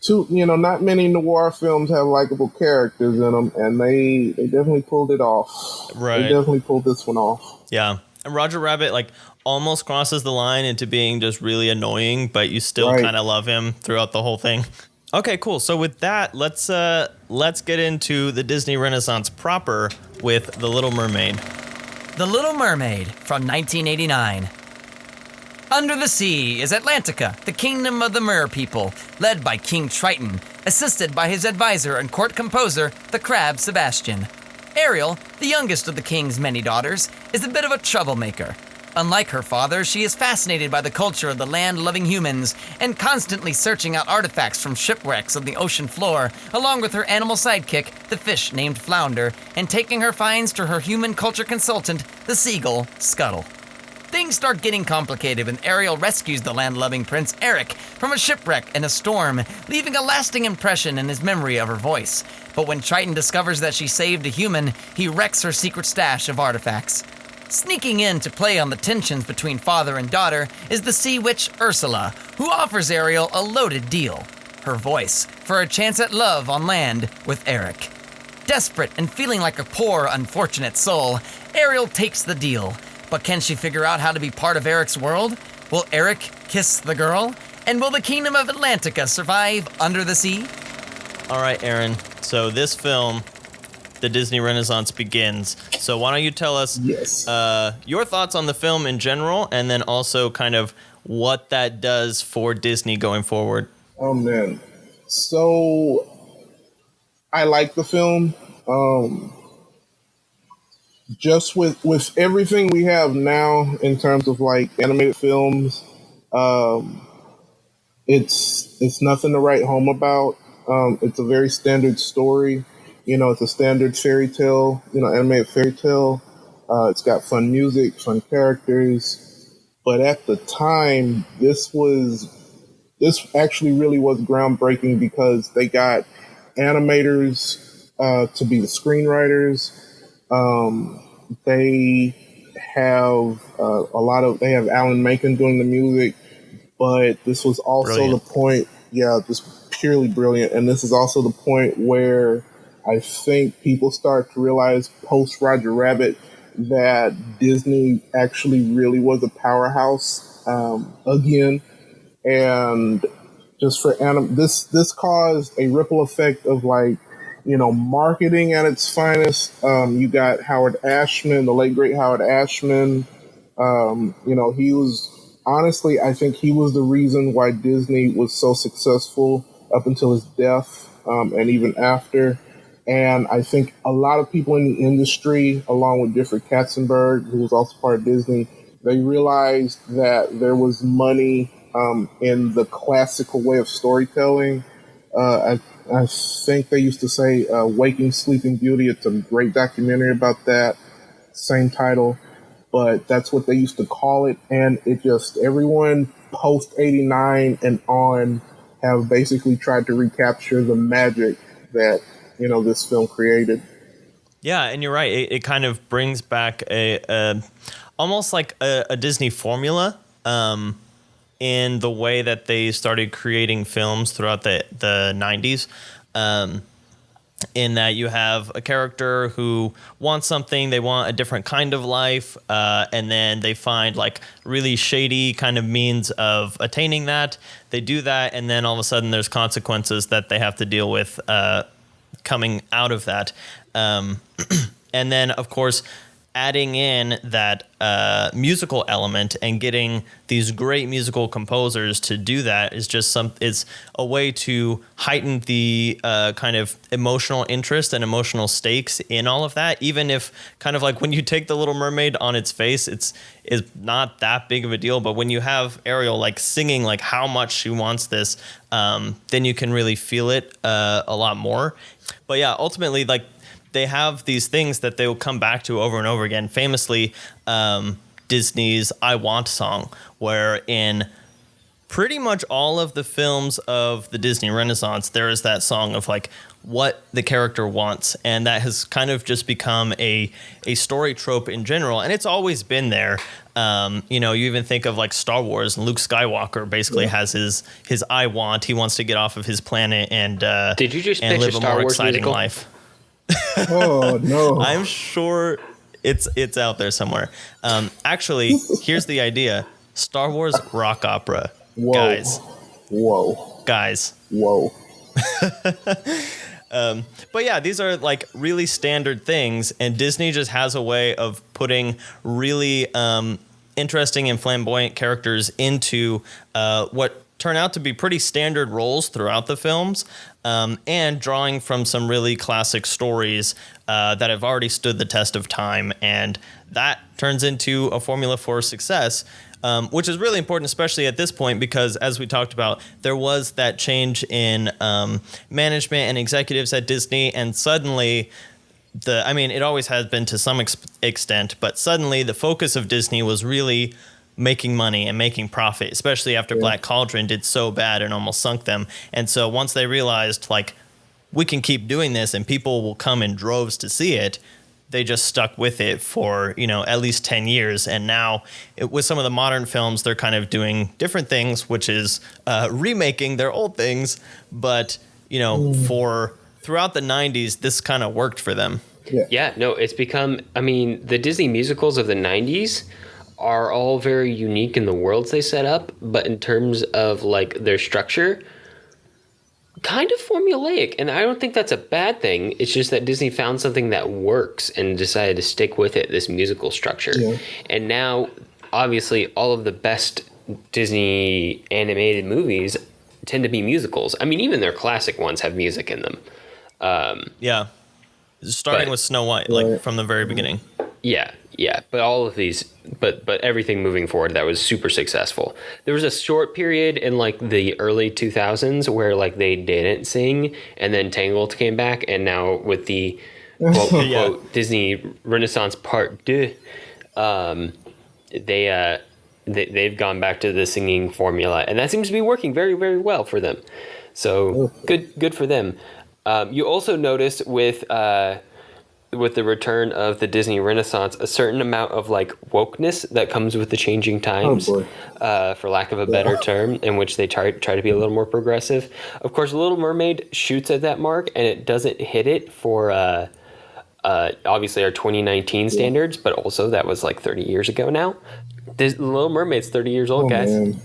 not many noir films have likable characters in them, and they definitely pulled it off. Right. They definitely pulled this one off. Yeah. And Roger Rabbit, like, almost crosses the line into being just really annoying, but you still Right. kind of love him throughout the whole thing. Okay, cool. So with that, let's get into the Disney Renaissance proper with The Little Mermaid. The Little Mermaid from 1989. Under the sea is Atlantica, the kingdom of the Mer people, led by King Triton, assisted by his advisor and court composer, the crab Sebastian. Ariel, the youngest of the king's many daughters, is a bit of a troublemaker. Unlike her father, she is fascinated by the culture of the land-loving humans and constantly searching out artifacts from shipwrecks on the ocean floor, along with her animal sidekick, the fish named Flounder, and taking her finds to her human culture consultant, the seagull, Scuttle. Things start getting complicated when Ariel rescues the land-loving Prince Eric from a shipwreck and a storm, leaving a lasting impression in his memory of her voice. But when Triton discovers that she saved a human, he wrecks her secret stash of artifacts. Sneaking in to play on the tensions between father and daughter is the sea witch Ursula, who offers Ariel a loaded deal. Her voice, for a chance at love on land with Eric. Desperate and feeling like a poor, unfortunate soul, Ariel takes the deal. But can she figure out how to be part of Eric's world? Will Eric kiss the girl? And will the kingdom of Atlantica survive under the sea? All right, Aaron. So this film, the Disney Renaissance begins. So why don't you tell us Yes. your thoughts on the film in general, and then also kind of what that does for Disney going forward. Oh man. So I like the film. Just with everything we have now in terms of like animated films, it's nothing to write home about. It's a very standard story. It's a standard fairy tale, animated fairy tale. It's got fun music, fun characters. But at the time, this actually really was groundbreaking because they got animators to be the screenwriters. They have they have Alan Menken doing the music, but this was also Brilliant. the point. Yeah, just purely brilliant. And this is also the point where I think people start to realize post Roger Rabbit that Disney actually really was a powerhouse again. And just for this caused a ripple effect of like, marketing at its finest. You got Howard Ashman, the late great Howard Ashman. He was honestly, I think he was the reason why Disney was so successful up until his death, and even after. And I think a lot of people in the industry, along with Jeffrey Katzenberg, who was also part of Disney, they realized that there was money in the classical way of storytelling. I think they used to say Waking Sleeping Beauty. It's a great documentary about that. Same title. But that's what they used to call it. And it just, everyone post 89 and on have basically tried to recapture the magic that, this film created. Yeah, and you're right. It kind of brings back a almost like a Disney formula in the way that they started creating films throughout the 90s. In that you have a character who wants something, they want a different kind of life, and then they find like really shady kind of means of attaining that. They do that, and then all of a sudden there's consequences that they have to deal with coming out of that. And then, of course, adding in that musical element and getting these great musical composers to do that is just it's a way to heighten the kind of emotional interest and emotional stakes in all of that. Even if kind of like when you take the Little Mermaid on its face, it's not that big of a deal. But when you have Ariel like singing like how much she wants this, then you can really feel it a lot more. But yeah, ultimately, like, they have these things that they will come back to over and over again. Famously, Disney's I Want song, where in pretty much all of the films of the Disney Renaissance, there is that song of like what the character wants, and that has kind of just become a story trope in general, and it's always been there. You know, you even think of like Star Wars, and Luke Skywalker basically has his I want. He wants to get off of his planet and Did you just and pitch live a a Star more Wars exciting musical? life. Oh no! I'm sure it's out there somewhere. Actually, here's the idea: Star Wars rock opera, Whoa. guys. Whoa! But yeah, these are like really standard things, and Disney just has a way of putting really interesting and flamboyant characters into what turn out to be pretty standard roles throughout the films, and drawing from some really classic stories that have already stood the test of time, and that turns into a formula for success. Which is really important, especially at this point, because as we talked about, there was that change in management and executives at Disney, and suddenly it always has been to some extent, but suddenly the focus of Disney was really making money and making profit, especially after Black Cauldron did so bad and almost sunk them. And so once they realized, like, we can keep doing this and people will come in droves to see it, they just stuck with it for, at least 10 years. And now with some of the modern films, they're kind of doing different things, which is remaking their old things. But, for throughout the 90s, this kind of worked for them. Yeah, no, it's become, the Disney musicals of the 90s are all very unique in the worlds they set up. But in terms of like their structure, kind of formulaic, and I don't think that's a bad thing. It's just that Disney found something that works and decided to stick with it, this musical structure. And now obviously all of the best Disney animated movies tend to be musicals. Even their classic ones have music in them. Starting with Snow White, like from the very beginning. Yeah, but all of these, but everything moving forward, that was super successful. There was a short period in like the early 2000s where like they didn't sing, and then Tangled came back, and now with the quote unquote Disney Renaissance Part 2, they've gone back to the singing formula, and that seems to be working very, very well for them. So good for them. You also notice with the return of the Disney Renaissance, a certain amount of like wokeness that comes with the changing times, for lack of a better term, in which they try to be a little more progressive. Of course, Little Mermaid shoots at that mark, and it doesn't hit it for obviously our 2019 standards, but also that was like 30 years ago now. Little Mermaid's 30 years old, guys. Man.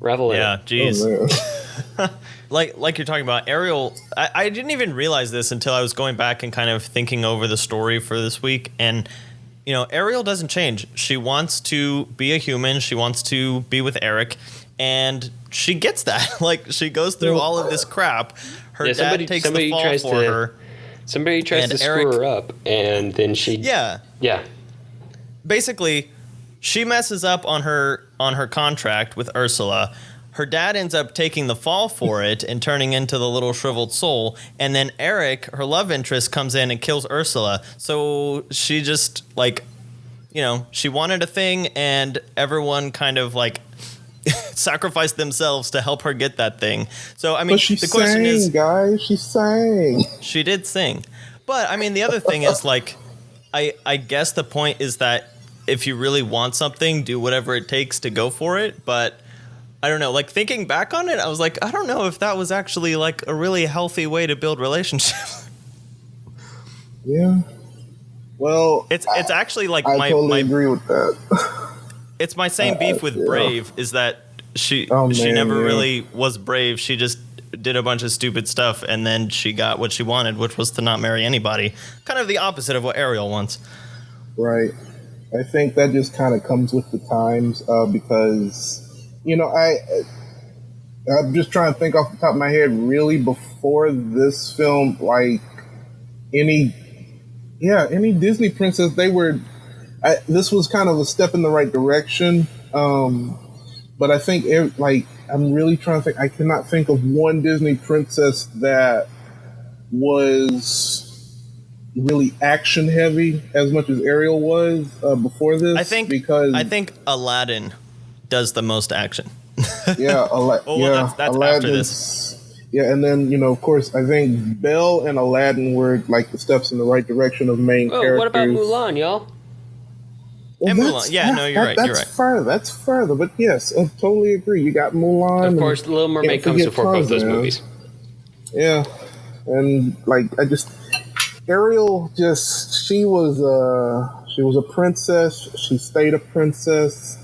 Revel in Yeah, it. jeez. Like you're talking about, Ariel, I didn't even realize this until I was going back and kind of thinking over the story for this week. And, Ariel doesn't change. She wants to be a human. She wants to be with Eric. And she gets that. Like, she goes through all of this crap. Her dad takes the fall for her. Somebody tries to screw her up, and then she... Yeah. Basically, she messes up on her contract with Ursula. Her dad ends up taking the fall for it and turning into the little shriveled soul. And then Eric, her love interest, comes in and kills Ursula. So she just, she wanted a thing, and everyone kind of, sacrificed themselves to help her get that thing. So, but she the question sang, is... guys, she sang. She did sing. But, the other thing is, I guess the point is that if you really want something, do whatever it takes to go for it. But... I don't know, thinking back on it, I was like, I don't know if that was actually a really healthy way to build relationships. Yeah. Well, it's actually I totally agree with that. It's my same beef with Brave, is that she never really was brave. She just did a bunch of stupid stuff, and then she got what she wanted, which was to not marry anybody. Kind of the opposite of what Ariel wants. Right. I think that just kind of comes with the times, because... I'm just trying to think off the top of my head, really, before this film, any Disney princess, this was kind of a step in the right direction. But I think, I'm really trying to think, I cannot think of one Disney princess that was really action heavy as much as Ariel was before this. I think Aladdin does the most action. Yeah, That's after this. Yeah, and then of course, I think Belle and Aladdin were like the steps in the right direction of main Oh, characters. what about Mulan, y'all? Well, And Mulan. Yeah, no, you're right. You're right. That's further, but yes, I totally agree. You got Mulan. Of course, Little Mermaid comes before both those movies. Yeah, and like Ariel, she was a princess. She stayed a princess.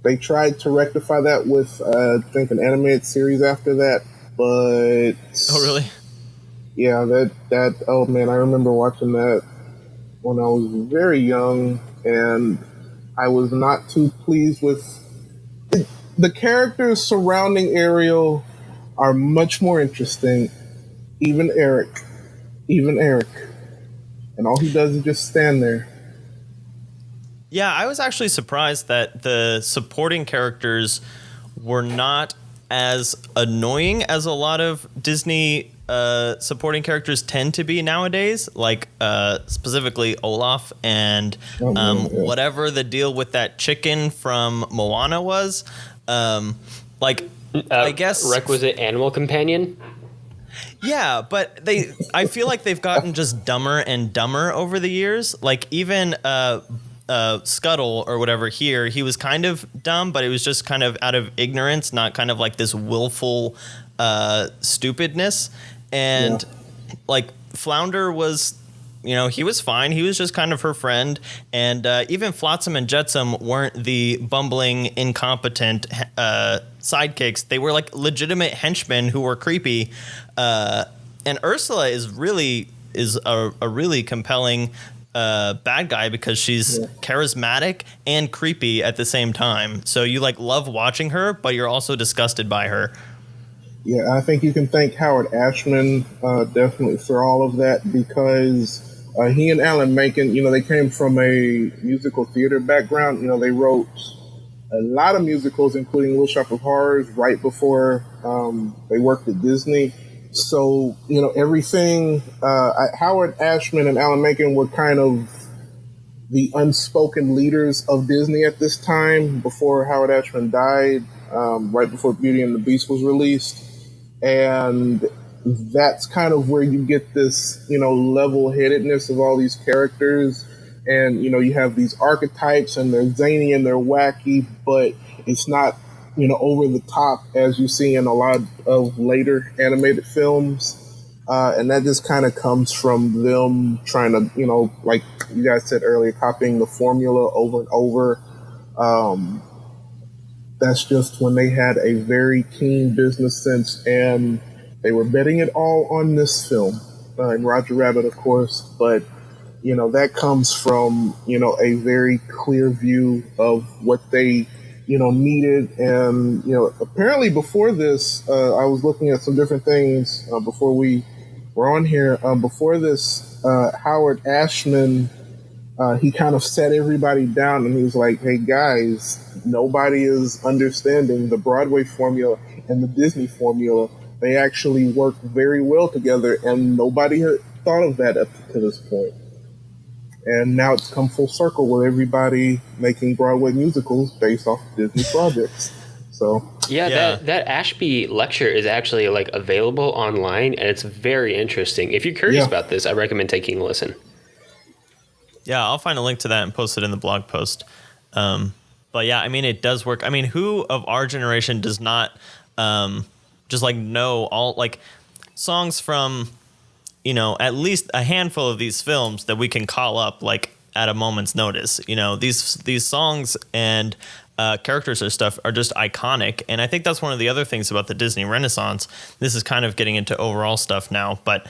They tried to rectify that with I think an animated series after that, but Oh, really? yeah, that oh man, I remember watching that when I was very young, and I was not too pleased with the characters surrounding Ariel are much more interesting. Even Eric, and all he does is just stand there. Yeah, I was actually surprised that the supporting characters were not as annoying as a lot of Disney supporting characters tend to be nowadays, like specifically Olaf and whatever the deal with that chicken from Moana was. I guess requisite animal companion. Yeah, but I feel like they've gotten just dumber and dumber over the years. Like even Scuttle or whatever here, he was kind of dumb, but it was just kind of out of ignorance, not kind of like this willful stupidness. And like Flounder was, he was fine. He was just kind of her friend. And even Flotsam and Jetsam weren't the bumbling, incompetent sidekicks. They were like legitimate henchmen who were creepy. And Ursula is a really compelling bad guy because she's charismatic and creepy at the same time. So you love watching her, but you're also disgusted by her. Yeah, I think you can thank Howard Ashman definitely for all of that, because he and Alan Menken, they came from a musical theater background. They wrote a lot of musicals, including Little Shop of Horrors, right before they worked at Disney. So, everything, Howard Ashman and Alan Menken were kind of the unspoken leaders of Disney at this time, before Howard Ashman died, right before Beauty and the Beast was released. And that's kind of where you get this, level-headedness of all these characters. And, you have these archetypes, and they're zany and they're wacky, but it's not, over the top as you see in a lot of later animated films. And that just kind of comes from them trying to, like you guys said earlier, copying the formula over and over. That's just when they had a very keen business sense, and they were betting it all on this film, and Roger Rabbit, of course. But, that comes from, a very clear view of what they, needed. And, apparently before this, I was looking at some different things before we were on here. Before this, Howard Ashman, he kind of set everybody down, and he was like, hey guys, nobody is understanding the Broadway formula and the Disney formula. They actually work very well together, and nobody had thought of that up to this point. And now it's come full circle with everybody making Broadway musicals based off Disney projects. So that Ashby lecture is actually available online, and it's very interesting. If you're curious about this, I recommend taking a listen. Yeah, I'll find a link to that and post it in the blog post. But yeah, I mean, it does work. I mean, who of our generation does not just know all songs from, at least a handful of these films that we can call up at a moment's notice. These songs and characters or stuff are just iconic. And I think that's one of the other things about the Disney Renaissance. This is kind of getting into overall stuff now, but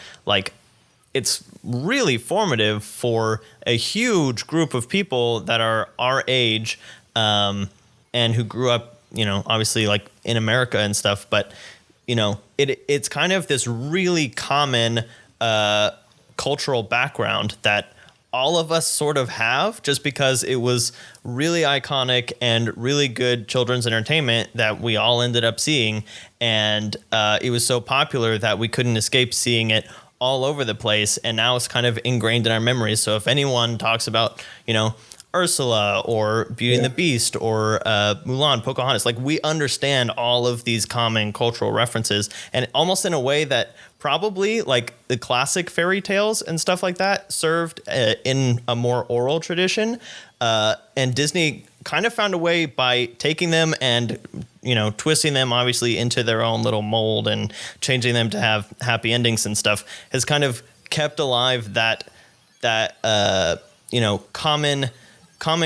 it's really formative for a huge group of people that are our age and who grew up, obviously in America and stuff. But, it's kind of this really common cultural background that all of us sort of have, just because it was really iconic and really good children's entertainment that we all ended up seeing. And it was so popular that we couldn't escape seeing it all over the place, and now it's kind of ingrained in our memories. So if anyone talks about, Ursula or Beauty and the Beast or Mulan, Pocahontas. Like, we understand all of these common cultural references, and almost in a way that probably like the classic fairy tales and stuff like that served in a more oral tradition. And Disney kind of found a way by taking them and, you know, twisting them obviously into their own little mold and changing them to have happy endings and stuff, has kind of kept alive that you know, common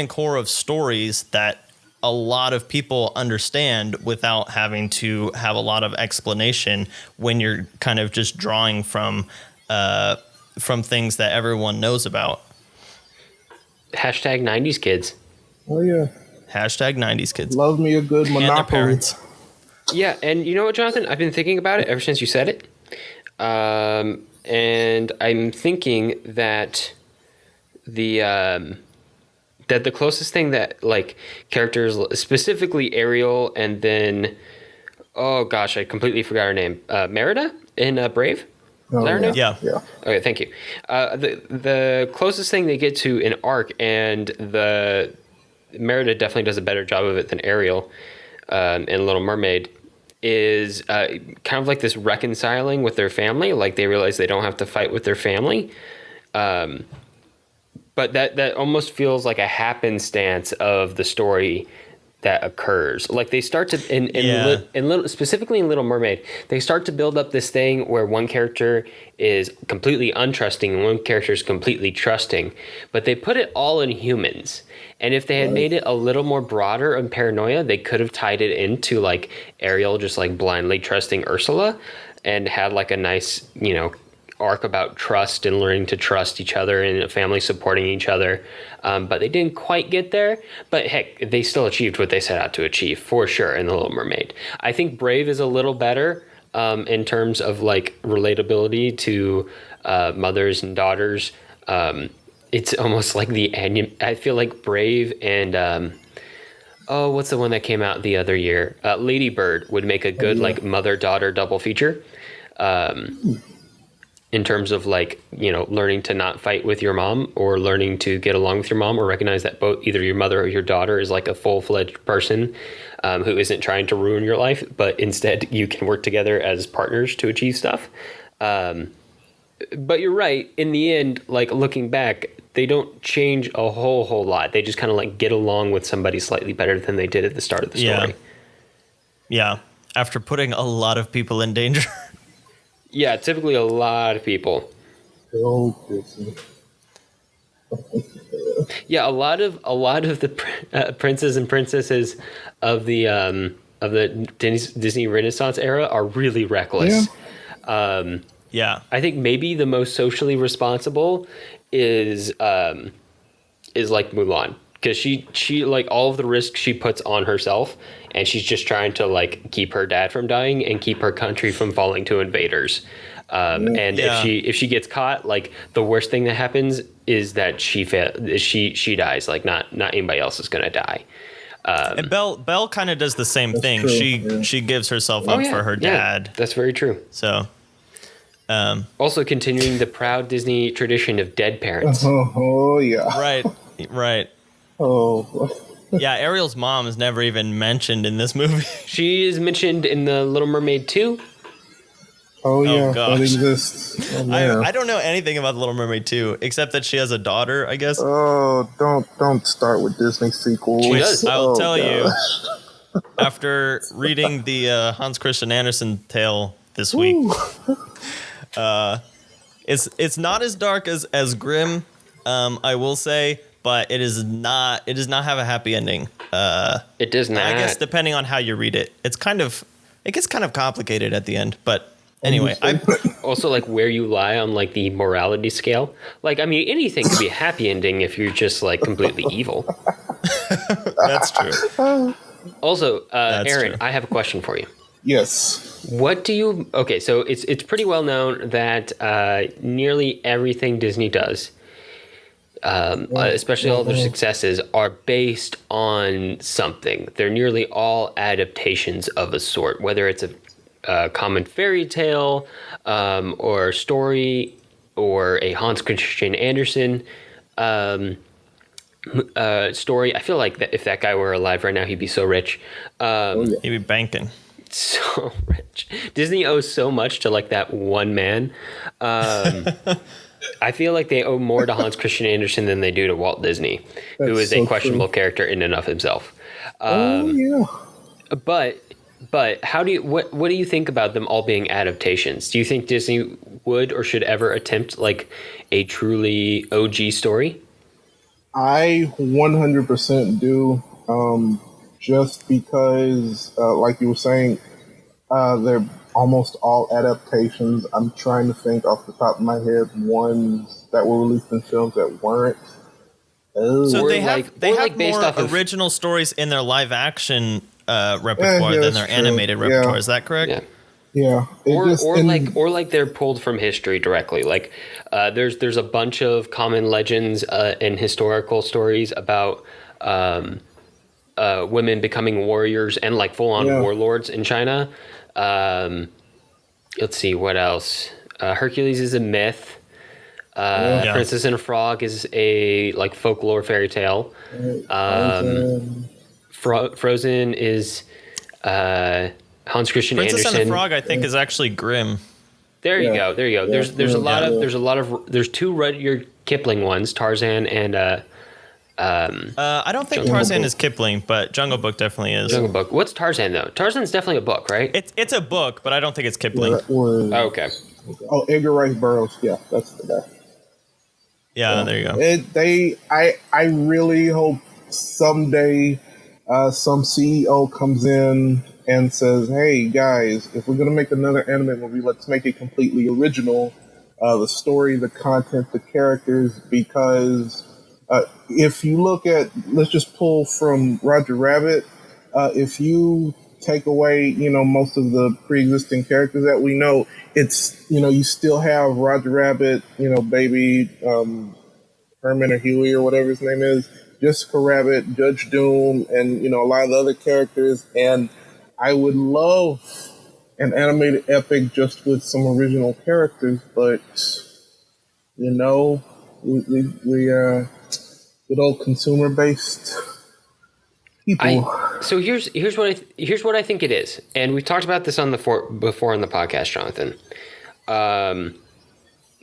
core of stories that a lot of people understand without having to have a lot of explanation when you're kind of just drawing from things that everyone knows about. Hashtag 90s kids. Oh yeah. Hashtag 90s kids. Love me a good Monopoly. And their parents. Yeah, and you know what, Jonathan? I've been thinking about it ever since you said it. And I'm thinking that the closest thing that, like, characters, specifically Ariel, and then, oh gosh, I completely forgot her name. Merida in Brave? Oh, Is that her name? Yeah. Yeah. Okay, thank you. The closest thing they get to an arc, and the Merida definitely does a better job of it than Ariel in Little Mermaid, is kind of like this reconciling with their family. Like, they realize they don't have to fight with their family. But that almost feels like a happenstance of the story that occurs. Like, they start to specifically in Little Mermaid, they start to build up this thing where one character is completely untrusting and one character is completely trusting, but they put it all in humans. And if they had made it a little more broader on paranoia, they could have tied it into, like, Ariel just, like, blindly trusting Ursula, and had, like, a nice, you know, arc about trust and learning to trust each other and a family supporting each other. But they didn't quite get there. But heck, they still achieved what they set out to achieve, for sure, in The Little Mermaid. I think Brave is a little better in terms of, like, relatability to mothers and daughters. It's almost like I feel like Brave and what's the one that came out the other year? Lady Bird would make a good like mother-daughter double feature. In terms of, like, you know, learning to not fight with your mom, or learning to get along with your mom, or recognize that both either your mother or your daughter is like a full-fledged person who isn't trying to ruin your life, but instead you can work together as partners to achieve stuff. But you're right. In the end, like, looking back, they don't change a whole lot. They just kind of, like, get along with somebody slightly better than they did at the start of the story. Yeah. After putting a lot of people in danger. Yeah, typically a lot of people. Oh, yeah, a lot of the princes and princesses of the Disney Renaissance era are really reckless. Yeah. I think maybe the most socially responsible is like Mulan, because she like all of the risk she puts on herself, and she's just trying to, like, keep her dad from dying and keep her country from falling to invaders. If she gets caught, like, the worst thing that happens is that she dies. Like, not anybody else is gonna die. And Belle kind of does the same thing. True, She gives herself up for her dad. Yeah, that's very true. So, also continuing the proud Disney tradition of dead parents. Oh yeah. Right. Oh. Yeah, Ariel's mom is never even mentioned in this movie. She is mentioned in the Little Mermaid 2. Oh yeah, gosh. that exists. Oh, man. I don't know anything about the Little Mermaid 2 except that she has a daughter, I guess. Oh, don't start with Disney sequels. She does. I'll tell you. After reading the Hans Christian Andersen tale this week, it's not as dark as Grimm, I will say, but it does not have a happy ending. It does not. I guess depending on how you read it, it gets kind of complicated at the end. But anyway, also, like, where you lie on, like, the morality scale. Like, I mean, anything could be a happy ending if you're just, like, completely evil. That's true. Also, That's Aaron, true. I have a question for you. Yes. What do you? Okay, so it's pretty well known that nearly everything Disney does, especially all their successes, are based on something. They're nearly all adaptations of a sort, whether it's a common fairy tale, or story, or a Hans Christian Andersen story. I feel like that if that guy were alive right now, he'd be so rich. He'd be banking. So rich. Disney owes so much to like that one man. I feel like they owe more to Hans Christian Andersen than they do to Walt Disney, who is a questionable character in and of himself. But how do you what do you think about them all being adaptations? Do you think Disney would or should ever attempt like a truly OG story? I 100% do. Just because, like you were saying, they're almost all adaptations. I'm trying to think off the top of my head ones that were released in films that weren't. So Or they have like- they or have like based more off of- original stories in their live action repertoire yeah, than that's their true. animated Yeah. repertoire. Is that correct? Yeah. Yeah, it just- and- Or like they're pulled from history directly. Like there's a bunch of common legends and historical stories about women becoming warriors and like full on warlords in China. Let's see what else. Hercules is a myth. Yeah. Princess and a Frog is a like folklore fairy tale. Frozen is Hans Christian Princess Andersen. and the Frog, I think, is actually grim. There you Yeah. go. There you go. Yeah. There's two Rudyard Kipling ones, Tarzan and I don't think Jungle Tarzan Book. is Kipling, but Jungle Book definitely is. Jungle Book. What's Tarzan though? Tarzan's definitely a book, right? It's a book, but I don't think it's Kipling. that was- Oh, okay. Oh, Edgar Rice Burroughs. Yeah, that's the guy. Yeah, there you go. I really hope someday some CEO comes in and says, "Hey guys, if we're gonna make another anime movie, let's make it completely original. The story, the content, the characters." Because if you look at, let's just pull from Roger Rabbit. If you take away, most of the pre-existing characters that we know, it's, you still have Roger Rabbit, baby Herman or Huey or whatever his name is, Jessica Rabbit, Judge Doom, and, a lot of the other characters. And I would love an animated epic just with some original characters, but, we good old consumer-based people. So here's what I think it is, and we've talked about this before on the podcast, Jonathan.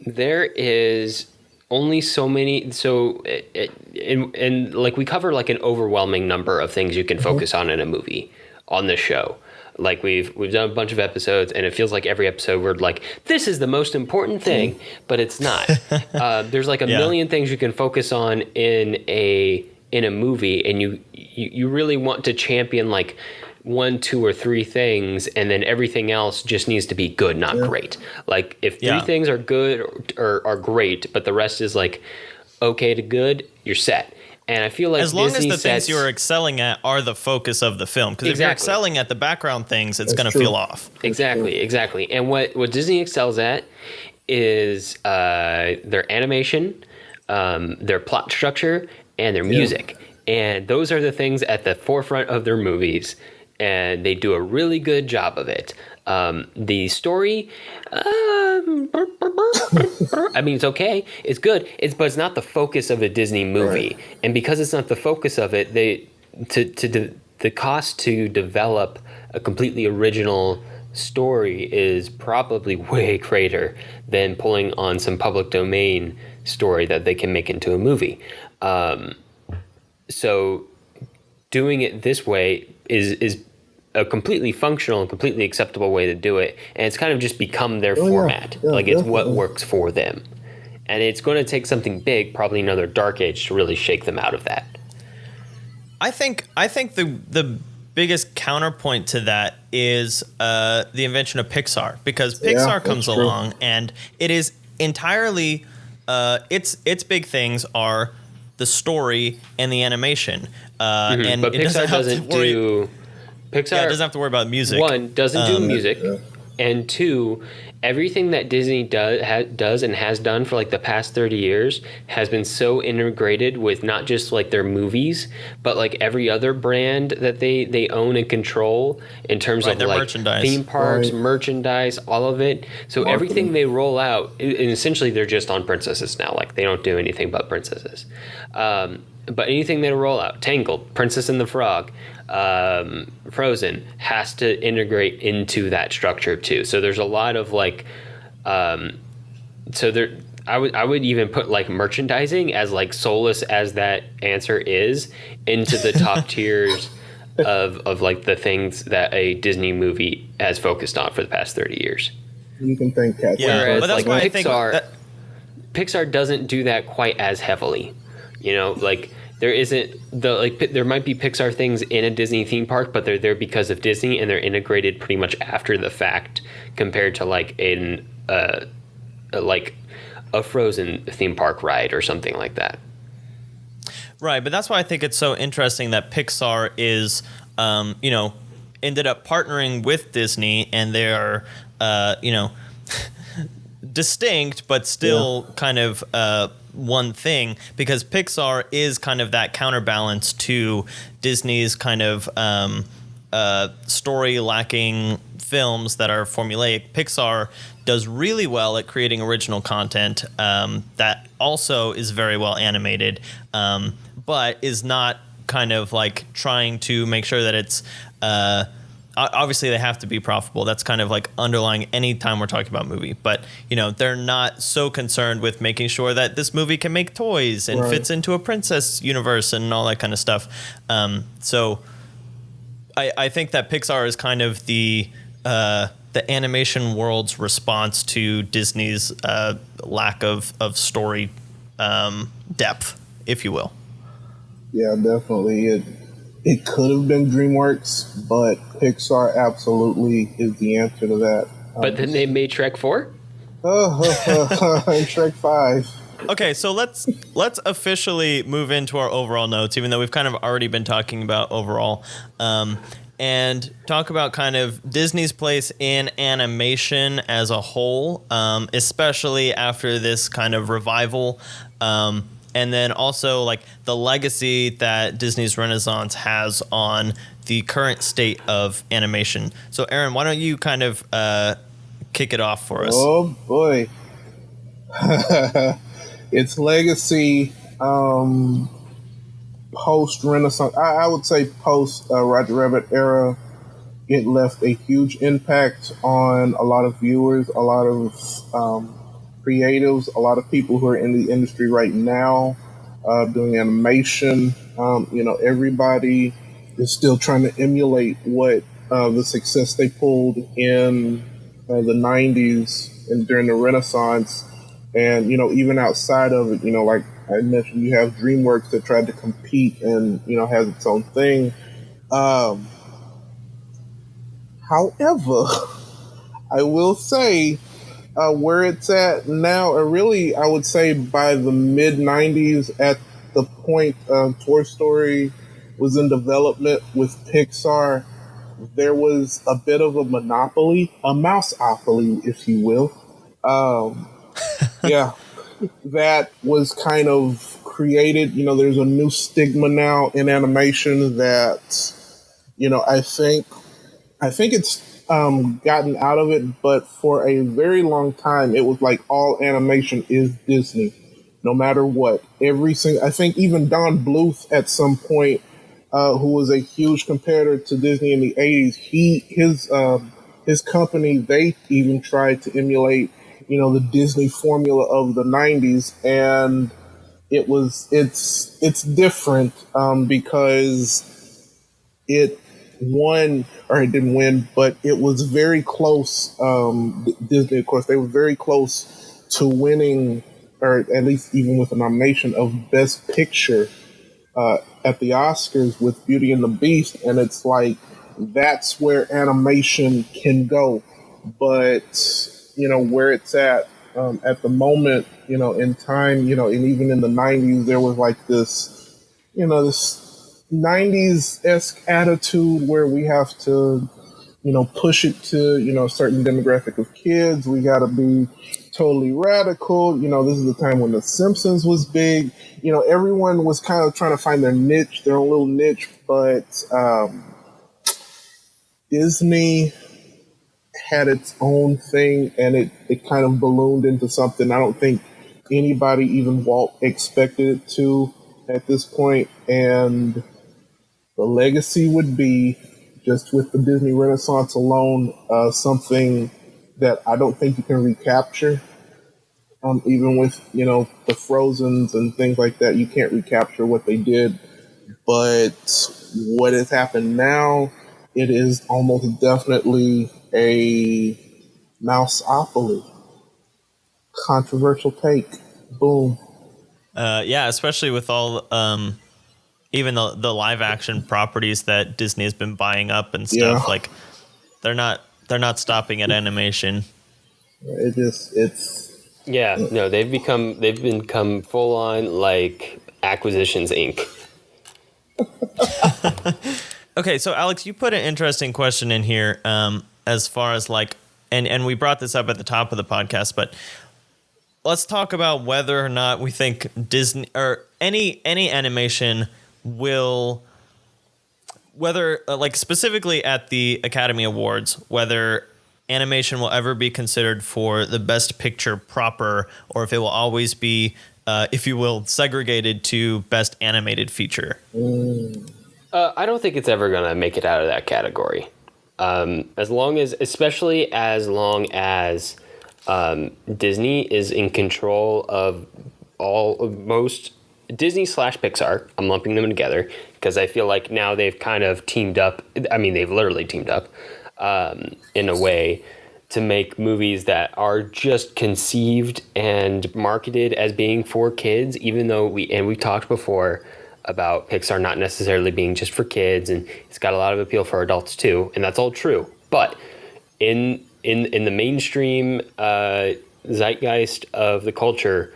There is only so many. And like we cover like an overwhelming number of things you can focus on in a movie on this show. Like we've done a bunch of episodes, and it feels like every episode we're like, this is the most important thing, but it's not. There's like a million things you can focus on in a movie, and you really want to champion like 1, 2, or 3 things, and then everything else just needs to be good, not great. Like if 3 things are good or are great, but the rest is like okay to good, you're set. And I feel like as long Disney as the things you're excelling at are the focus of the film, because if you're excelling at the background things, it's going to feel off. Exactly. And what Disney excels at is their animation, their plot structure, and their music. And those are the things at the forefront of their movies, and they do a really good job of it. The story, I mean, it's okay, it's good, but it's not the focus of a Disney movie. Right. And because it's not the focus of it, the cost to develop a completely original story is probably way greater than pulling on some public domain story that they can make into a movie. So doing it this way is a completely functional and completely acceptable way to do it, and it's kind of just become their format. Like it's what works for them, and it's going to take something big, probably another Dark Age, to really shake them out of that. I think the biggest counterpoint to that is the invention of Pixar, because Pixar comes along and it is entirely its big things are the story and the animation, and but it Pixar doesn't do. Pixar doesn't have to worry about music. 1, doesn't do music, and 2, everything that Disney does and has done for like the past 30 years has been so integrated with not just like their movies, but like every other brand that they own and control in terms of their like merchandise. theme parks, merchandise, all of it. So everything they roll out, and essentially they're just on princesses now. Like they don't do anything but princesses. but anything that'll roll out, Tangled, Princess and the Frog, Frozen, has to integrate into that structure too. So there's a lot of like, so there. I would even put like merchandising, as like soulless as that answer is, into the top tiers of like the things that a Disney movie has focused on for the past 30 years. You can thank Cat. Yeah, Whereas but that's like why I think Pixar doesn't do that quite as heavily. You know, like there isn't there might be Pixar things in a Disney theme park, but they're there because of Disney, and they're integrated pretty much after the fact, compared to like a Frozen theme park ride or something like that. Right, but that's why I think it's so interesting that Pixar is, ended up partnering with Disney, and they're, distinct, but still kind of one thing, because Pixar is kind of that counterbalance to Disney's kind of story lacking films that are formulaic. Pixar does really well at creating original content that also is very well animated, but is not kind of like trying to make sure that it's obviously they have to be profitable. That's kind of like underlying any time we're talking about movie, but they're not so concerned with making sure that this movie can make toys and fits into a princess universe and all that kind of stuff. So I think that Pixar is kind of the animation world's response to Disney's lack of story depth, if you will. Yeah, definitely. It could have been DreamWorks, but Pixar absolutely is the answer to that. But then they made Shrek 4? And Shrek 5. Okay, so let's officially move into our overall notes, even though we've kind of already been talking about overall, and talk about kind of Disney's place in animation as a whole, especially after this kind of revival, and then also like the legacy that Disney's Renaissance has on the current state of animation. So Aaron, why don't you kind of kick it off for us? Oh boy. Its legacy post Renaissance, I would say post Roger Rabbit era, it left a huge impact on a lot of viewers, a lot of creatives, a lot of people who are in the industry right now doing animation. Everybody is still trying to emulate what the success they pulled in the 90s and during the Renaissance. And, even outside of it, like I mentioned, you have DreamWorks that tried to compete and, has its own thing. However, I will say where it's at now, or really, I would say by the mid 90s, at the point Toy Story was in development with Pixar, there was a bit of a monopoly, a mouse-opoly, if you will. Yeah, that was kind of created. There's a new stigma now in animation that, I think it's gotten out of it, but for a very long time, it was like all animation is Disney, no matter what. I think even Don Bluth at some point, who was a huge competitor to Disney in the 80s, his company, they even tried to emulate the Disney formula of the 90s, and it's different because it won, or it didn't win, but it was very close. Disney, of course, they were very close to winning, or at least even with a nomination of Best Picture at the Oscars with Beauty and the Beast, and it's like that's where animation can go, but where it's at the moment, in time, and even in the 90s, there was like this 90s-esque attitude where we have to, push it to, a certain demographic of kids. We got to be totally radical. This is the time when The Simpsons was big. Everyone was kind of trying to find their niche, their own little niche, but Disney had its own thing, and it kind of ballooned into something I don't think anybody, even Walt, expected it to. at this point, and the legacy would be, just with the Disney Renaissance alone, something that I don't think you can recapture. Even with, the Frozens and things like that, you can't recapture what they did. But what has happened now, it is almost definitely a mouseopoly. Controversial take. Boom. Yeah, especially with all even the live action properties that Disney has been buying up and stuff. Yeah. Like they're not stopping at animation. It's Yeah, no, they've become full on like Acquisitions Inc. Okay, so Alex, you put an interesting question in here, as far as like, and we brought this up at the top of the podcast, but let's talk about whether or not we think Disney or any animation will, whether like specifically at the Academy Awards, whether animation will ever be considered for the best picture proper, or if it will always be, if you will, segregated to best animated feature. I don't think it's ever gonna make it out of that category. Especially as long as Disney is in control of most Disney / Pixar. I'm lumping them together because I feel like now they've kind of teamed up. I mean, they've literally teamed up in a way to make movies that are just conceived and marketed as being for kids, even though we've talked before about Pixar not necessarily being just for kids, and it's got a lot of appeal for adults too, and that's all true. But in the mainstream zeitgeist of the culture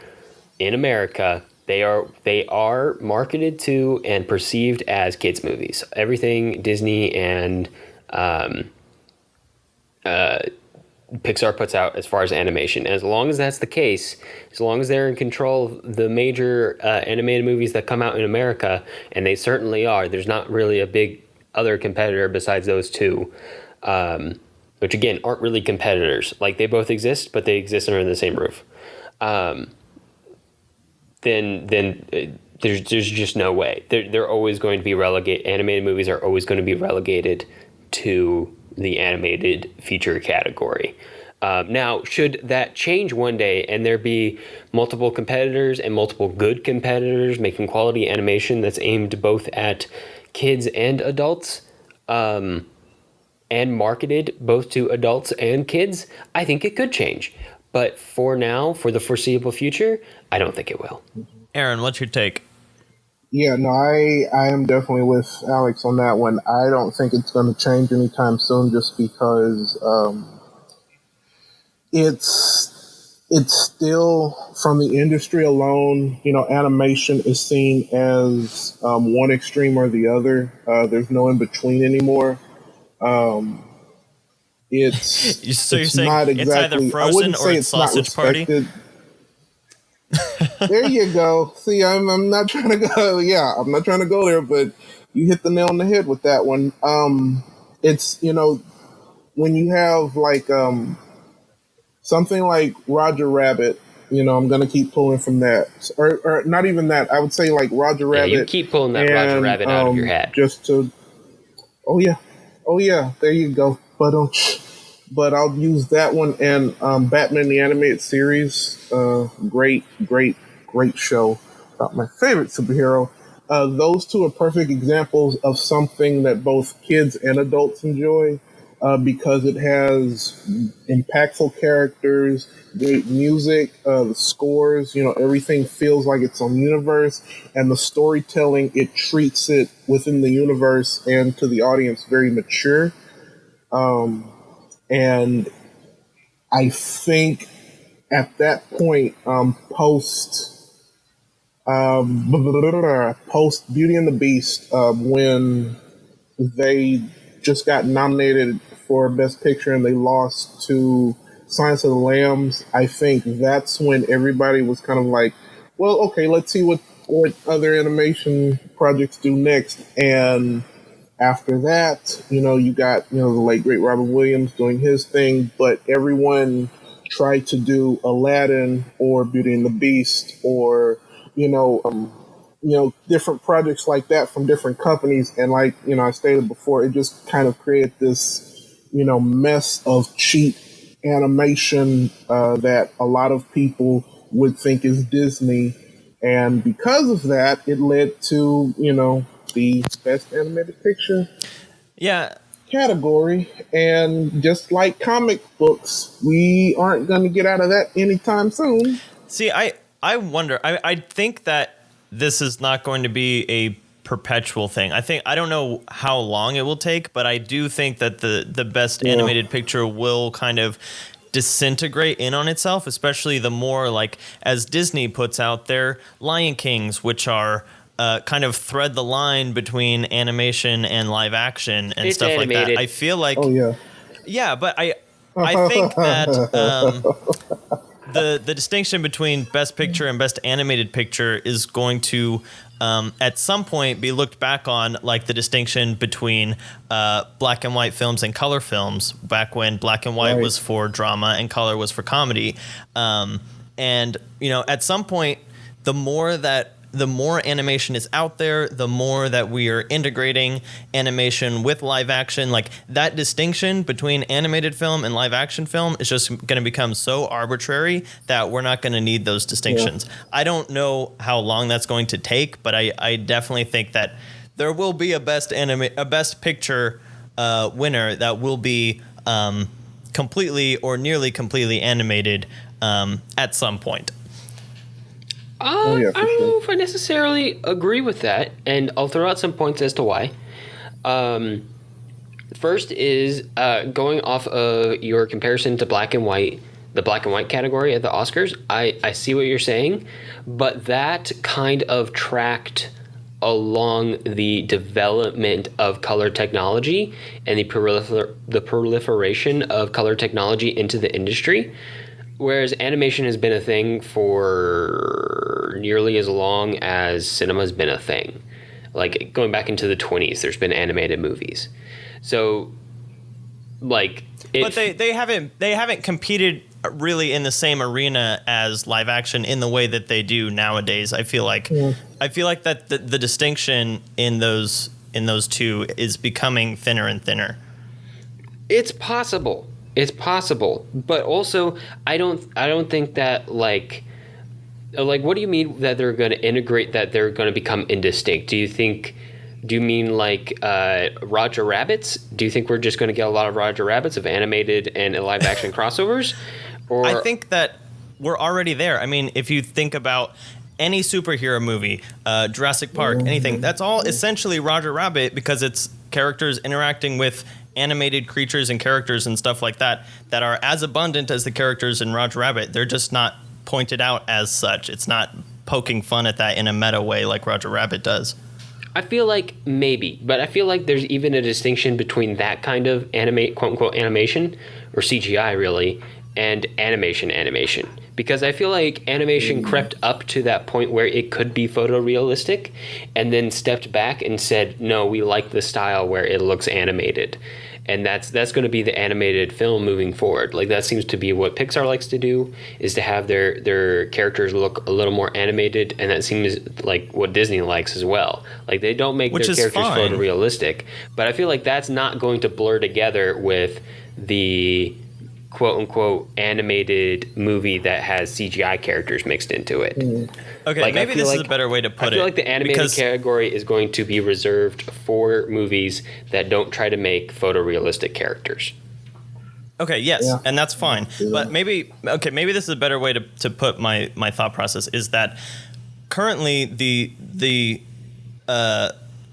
in America, they are marketed to and perceived as kids movies. Everything Disney and Pixar puts out as far as animation. And as long as that's the case, as long as they're in control of the major animated movies that come out in America, and they certainly are, there's not really a big other competitor besides those two, which again aren't really competitors. Like they both exist, but they exist under the same roof. Then there's just no way. They're always going to be relegated. Animated movies are always going to be relegated to the animated feature category. Now, should that change one day and there be multiple competitors and multiple good competitors making quality animation that's aimed both at kids and adults, and marketed both to adults and kids, I think it could change. But for now, for the foreseeable future, I don't think it will. Aaron, what's your take? Yeah, no, I am definitely with Alex on that one. I don't think it's going to change anytime soon, just because it's still, from the industry alone, animation is seen as one extreme or the other. There's no in between anymore. It's So you're it's saying not it's exactly. either I Frozen wouldn't or say it's it's not Sausage Party? respected. There you go. See, I'm not trying to go. Yeah, I'm not trying to go there, but you hit the nail on the head with that one. It's when you have like something like Roger Rabbit. I'm gonna keep pulling from that, or not even that. I would say like Roger Yeah, Rabbit. you keep pulling that Roger Rabbit out of your hat. Just to. Oh yeah. There you go. But I'll use that one and Batman the Animated Series. Great show about my favorite superhero. Those two are perfect examples of something that both kids and adults enjoy, because it has impactful characters, great music, the scores, everything feels like its own universe, and the storytelling, it treats it within the universe and to the audience very mature. And I think at that point, post Beauty and the Beast, when they just got nominated for Best Picture and they lost to Silence of the Lambs, I think that's when everybody was kind of like, well, okay, let's see what other animation projects do next. And after that, you got, the late great Robin Williams doing his thing, but everyone tried to do Aladdin or Beauty and the Beast or, different projects like that from different companies. And like, I stated before, it just kind of created this, mess of cheap animation that a lot of people would think is Disney. And because of that, it led to, the best animated picture Yeah. category. And just like comic books, we aren't going to get out of that anytime soon. See, I wonder. I think that this is not going to be a perpetual thing. I don't know how long it will take, but I do think that the best animated picture will kind of disintegrate in on itself, especially the more, like, as Disney puts out their Lion Kings, which are kind of thread the line between animation and live action and It's stuff animated. like that. I feel like, yeah, but I think that the distinction between best picture and best animated picture is going to at some point be looked back on like the distinction between black and white films and color films, back when black and white was for drama and color was for comedy. And at some point, the more animation is out there, the more that we are integrating animation with live action. Like, that distinction between animated film and live action film is just going to become so arbitrary that we're not going to need those distinctions. Yeah. I don't know how long that's going to take, but I definitely think that there will be a best picture winner that will be completely or nearly completely animated at some point. I don't know if I necessarily agree with that, and I'll throw out some points as to why. First is going off of your comparison to black and white, the black and white category at the Oscars. I see what you're saying, but that kind of tracked along the development of color technology and the proliferation of color technology into the industry. Whereas animation has been a thing for nearly as long as cinema's been a thing. Like, going back into the 20s, there's been animated movies. So, like... But they haven't competed really in the same arena as live action in the way that they do nowadays. I feel like that the distinction in those two is becoming thinner and thinner. It's possible. It's possible, but also I don't think that like what do you mean that they're going to integrate, that they're going to become indistinct? Do you mean like Roger Rabbits? Do you think we're just going to get a lot of Roger Rabbits of animated and live action crossovers? Or I think that we're already there. I mean, if you think about any superhero movie, Jurassic Park, anything, that's all essentially Roger Rabbit, because it's characters interacting with animated creatures and characters and stuff like that are as abundant as the characters in Roger Rabbit. They're just not pointed out as such. It's not poking fun at that in a meta way like Roger Rabbit does. I feel like maybe, but I feel like there's even a distinction between that kind of quote unquote animation, or CGI really, and animation. Because I feel like animation crept up to that point where it could be photorealistic and then stepped back and said, no, we like the style where it looks animated. And that's going to be the animated film moving forward. Like, that seems to be what Pixar likes to do, is to have their characters look a little more animated, and that seems like what Disney likes as well. Like, they don't make their characters photorealistic, but I feel like that's not going to blur together with the quote-unquote animated movie that has CGI characters mixed into it. Okay, like, maybe this is a better way to put it. I feel like the animated category is going to be reserved for movies that don't try to make photorealistic characters. Okay, yes, and that's fine. But maybe this is a better way to put my thought process, is that currently the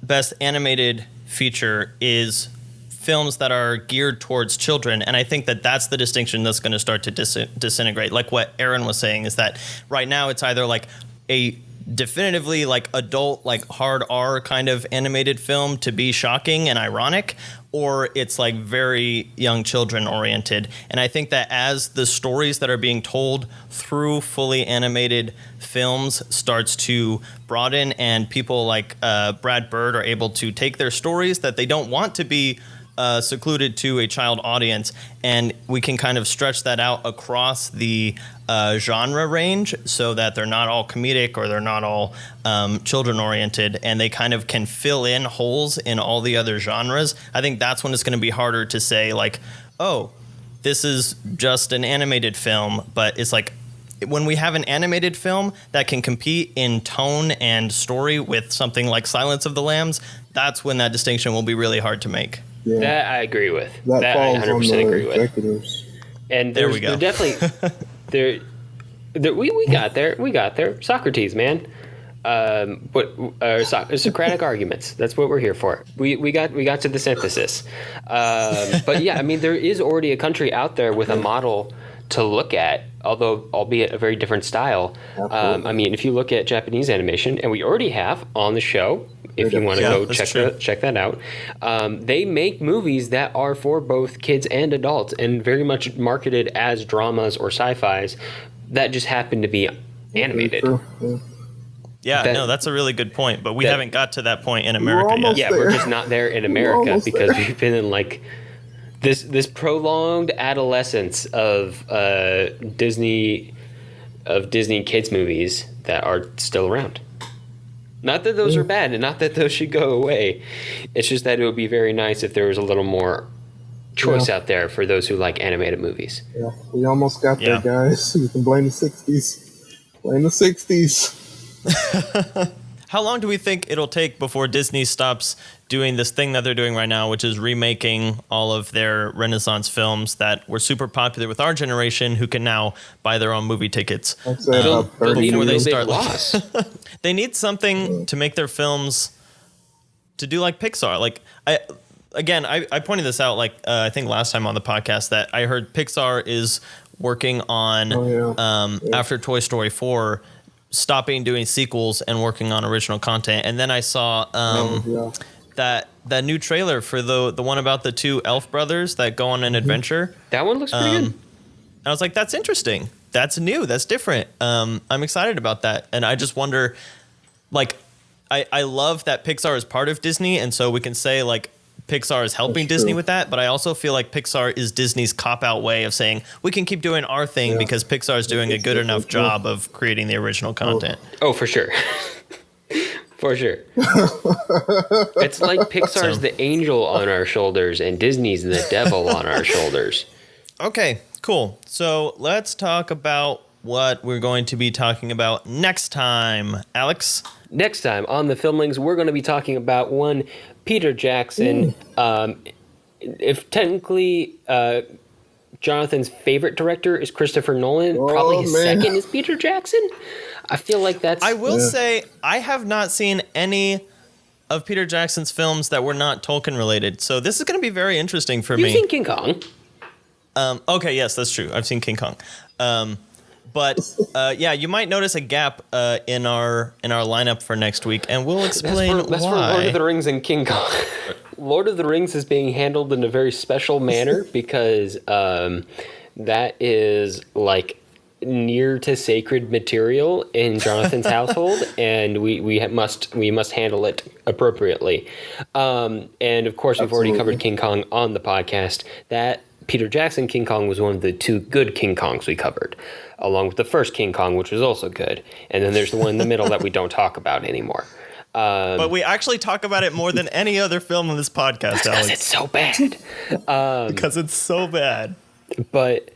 best animated feature is films that are geared towards children, and I think that that's the distinction that's going to start to disintegrate. Like what Aaron was saying, is that right now it's either like a definitively like adult, like hard R kind of animated film to be shocking and ironic, or it's like very young children oriented. And I think that as the stories that are being told through fully animated films starts to broaden, and people like Brad Bird are able to take their stories that they don't want to be secluded to a child audience, and we can kind of stretch that out across the genre range so that they're not all comedic or they're not all children oriented, and they kind of can fill in holes in all the other genres. I think that's when it's going to be harder to say like, oh, this is just an animated film, but it's like when we have an animated film that can compete in tone and story with something like Silence of the Lambs, that's when that distinction will be really hard to make. Yeah. That I agree with. That I falls 100% on the agree with. executives. And There we go. There definitely we got there. Socrates, man. Socratic arguments. That's what we're here for. We got to the synthesis. But yeah, I mean, there is already a country out there with a model to look at, although albeit a very different style. I mean, if you look at Japanese animation, and we already have on the show, if you want to go check that out, they make movies that are for both kids and adults, and very much marketed as dramas or sci-fis that just happen to be animated. Yeah, no, that's a really good point, but we haven't got to that point in America yet. Yeah, we're just not there in America because we've been in like this prolonged adolescence of Disney kids movies that are still around. Not that those are bad, and not that those should go away. It's just that it would be very nice if there was a little more choice out there for those who like animated movies. Yeah, we almost got there, guys. You can blame the 60s. Blame the 60s. How long do we think it'll take before Disney stops doing this thing that they're doing right now, which is remaking all of their Renaissance films that were super popular with our generation, who can now buy their own movie tickets? Before they start loss. They need something to make their films to do like Pixar. Like I pointed this out I think last time on the podcast that I heard Pixar is working on after Toy Story 4 stopping doing sequels and working on original content. And then I saw that new trailer for the one about the two elf brothers that go on an adventure. That one looks pretty good. I was like, that's interesting. That's new. That's different. I'm excited about that. And I just wonder, like, I love that Pixar is part of Disney, and so we can say like Pixar is helping Disney with that, but I also feel like Pixar is Disney's cop-out way of saying we can keep doing our thing because Pixar is doing a good enough job of creating the original content. Oh, for sure. For sure. It's like Pixar's the angel on our shoulders and Disney's the devil on our shoulders. Okay, cool. So let's talk about what we're going to be talking about next time. Alex? Next time on the Filmlings, we're going to be talking about one Peter Jackson. If technically Jonathan's favorite director is Christopher Nolan, probably his second is Peter Jackson. I feel like that's... I will say I have not seen any of Peter Jackson's films that were not Tolkien related. So this is going to be very interesting for me. You've seen King Kong. Okay, yes, that's true. I've seen King Kong. But you might notice a gap in our lineup for next week, and we'll explain why. That's for Lord of the Rings and King Kong. Lord of the Rings is being handled in a very special manner because that is like near to sacred material in Jonathan's household, and we must handle it appropriately. And of course, we've already covered King Kong on the podcast. That Peter Jackson King Kong was one of the two good King Kongs we covered, along with the first King Kong, which was also good. And then there's the one in the middle that we don't talk about anymore. But we actually talk about it more than any other film on this podcast, Alex. Because it's so bad. Because it's so bad. But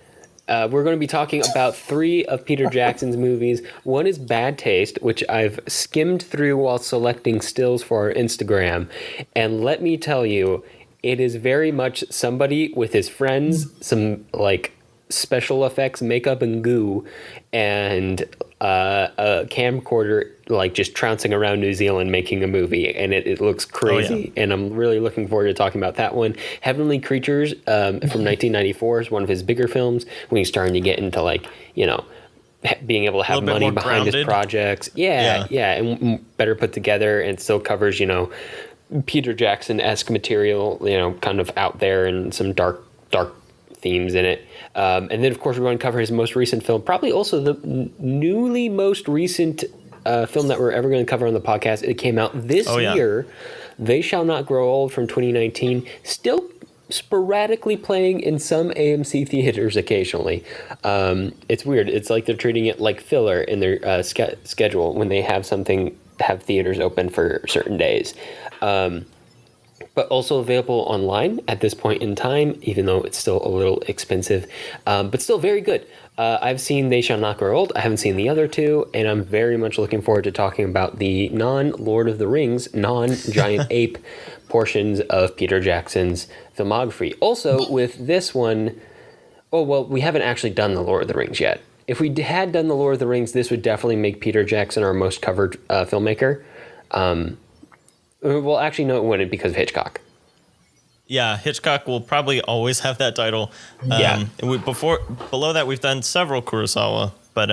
we're going to be talking about 3 of Peter Jackson's movies. One is Bad Taste, which I've skimmed through while selecting stills for our Instagram. And let me tell you, it is very much somebody with his friends, some like special effects, makeup and goo, and a camcorder like just trouncing around New Zealand making a movie, and it looks crazy. And I'm really looking forward to talking about that one. Heavenly Creatures from 1994 is one of his bigger films when he's starting to get into like, you know, being able to have money behind his projects. Yeah, and better put together, and still covers, you know, Peter Jackson-esque material, you know, kind of out there, and some dark themes in it. And then, of course, we're going to cover his most recent film, probably also the newly most recent film that we're ever going to cover on the podcast. It came out this year. They Shall Not Grow Old from 2019. Still sporadically playing in some AMC theaters occasionally. It's weird. It's like they're treating it like filler in their schedule when they have theaters open for certain days. But also available online at this point in time, even though it's still a little expensive, but still very good. I've seen They Shall Not Grow Old. I haven't seen the other two, and I'm very much looking forward to talking about the non-Lord of the Rings, non-Giant Ape portions of Peter Jackson's filmography. Also, with this one, we haven't actually done the Lord of the Rings yet. If we had done the Lord of the Rings, this would definitely make Peter Jackson our most covered filmmaker. Well, actually, no, it wouldn't because of Hitchcock. Yeah, Hitchcock will probably always have that title. Yeah. Below that, we've done several Kurosawa, but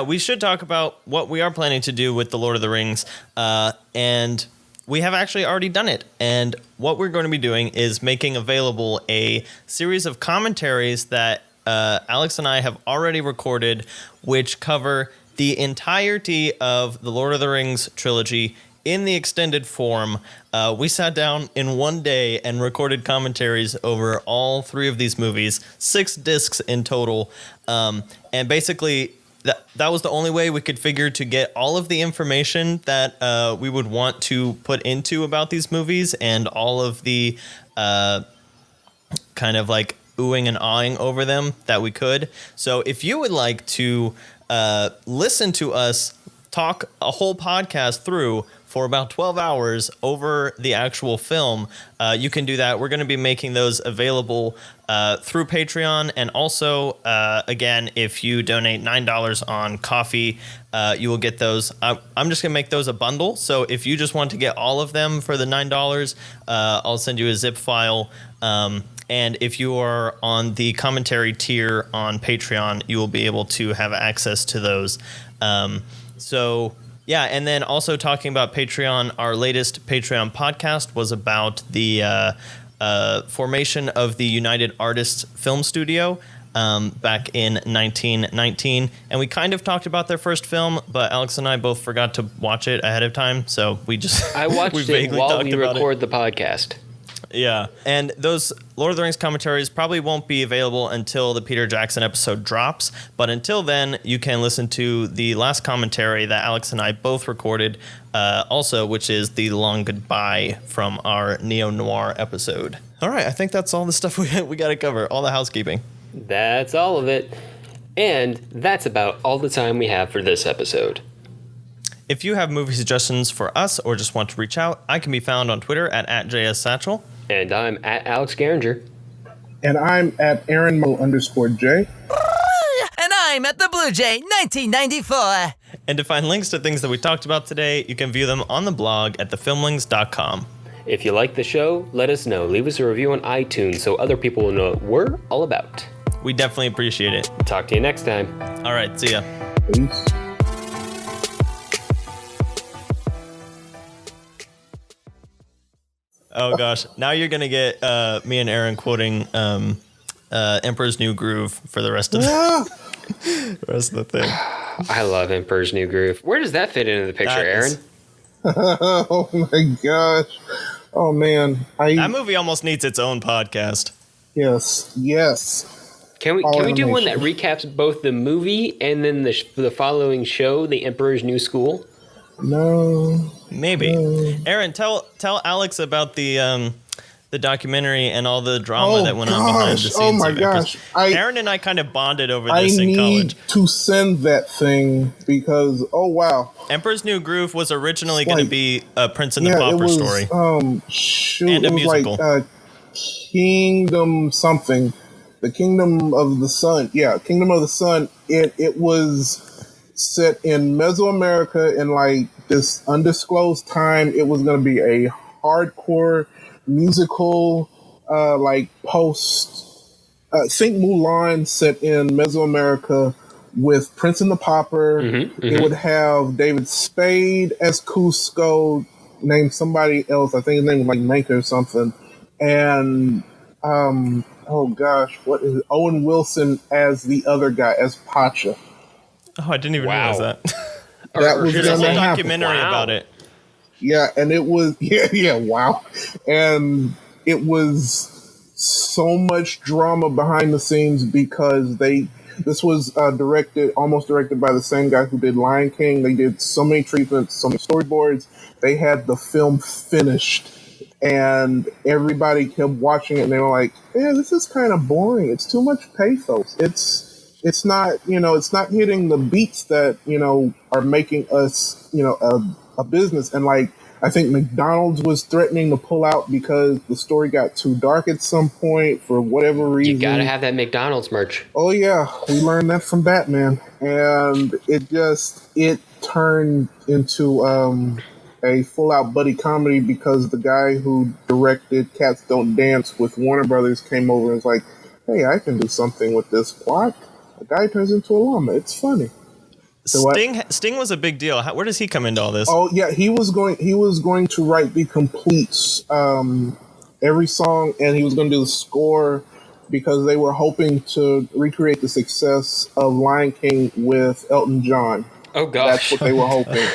we should talk about what we are planning to do with the Lord of the Rings, and we have actually already done it. And what we're going to be doing is making available a series of commentaries that Alex and I have already recorded, which cover the entirety of the Lord of the Rings trilogy in the extended form. We sat down in one day and recorded commentaries over all three of these movies, 6 discs in total. And basically, that was the only way we could figure to get all of the information that we would want to put into about these movies and all of the kind of like oohing and awing over them that we could. So if you would like to listen to us talk a whole podcast through for about 12 hours over the actual film, you can do that. We're going to be making those available through Patreon. And also, again, if you donate $9 on coffee, you will get those. I'm just going to make those a bundle. So if you just want to get all of them for the $9, I'll send you a zip file. And if you are on the commentary tier on Patreon, you will be able to have access to those. Yeah, and then also talking about Patreon, our latest Patreon podcast was about the formation of the United Artists Film Studio back in 1919. And we kind of talked about their first film, but Alex and I both forgot to watch it ahead of time. So I watched it while we record the podcast. Yeah, and those Lord of the Rings commentaries probably won't be available until the Peter Jackson episode drops, but until then, you can listen to the last commentary that Alex and I both recorded also, which is The Long Goodbye from our neo-noir episode. All right, I think that's all the stuff we got to cover, all the housekeeping. That's all of it, and that's about all the time we have for this episode. If you have movie suggestions for us or just want to reach out, I can be found on Twitter at JSSatchel. And I'm at Alex Garinger. And I'm at @AaronMo_J. And I'm at the Blue Jay 1994. And to find links to things that we talked about today, you can view them on the blog at thefilmlings.com. If you like the show, let us know. Leave us a review on iTunes so other people will know what we're all about. We definitely appreciate it. Talk to you next time. All right, see ya. Peace. Oh gosh, now you're gonna get me and Aaron quoting Emperor's New Groove for the rest of the thing. I love Emperor's New Groove. Where does that fit into the picture, Aaron? Oh my gosh. Oh man. That movie almost needs its own podcast. Yes. Can we do one that recaps both the movie and then the following show, The Emperor's New School? No. Maybe. Aaron, tell Alex about the documentary and all the drama that went on behind the scenes. Oh my gosh. Aaron and I kind of bonded over this in college. I need to send that thing because, oh wow. Emperor's New Groove was originally going to be a Prince and the Pauper story. And a musical. Like, Kingdom something. The Kingdom of the Sun. Yeah, Kingdom of the Sun. It was set in Mesoamerica in like this undisclosed time. It was going to be a hardcore musical, like post, think Mulan set in Mesoamerica with Prince and the Pauper. It would have David Spade as Cusco, named somebody else. I think his name was like Manka or something. And, oh gosh, what is it? Owen Wilson as the other guy, as Pacha. Oh, I didn't even realize that. That was There's a whole documentary about it. Yeah, and it was wow. And it was so much drama behind the scenes because this was almost directed by the same guy who did Lion King. They did so many treatments, so many storyboards. They had the film finished, and everybody kept watching it, and they were like, "Yeah, this is kind of boring. It's too much pathos. It's not, it's not hitting the beats that are making us, a business." And like, I think McDonald's was threatening to pull out because the story got too dark at some point for whatever reason. You gotta have that McDonald's merch. Oh yeah, we learned that from Batman, and it turned into a full-out buddy comedy because the guy who directed Cats Don't Dance with Warner Brothers came over and was like, "Hey, I can do something with this plot. A guy turns into a llama. It's funny." So Sting was a big deal. Where does he come into all this? Oh yeah, he was going to write the complete every song, and he was going to do the score because they were hoping to recreate the success of Lion King with Elton John. Oh gosh, that's what they were hoping.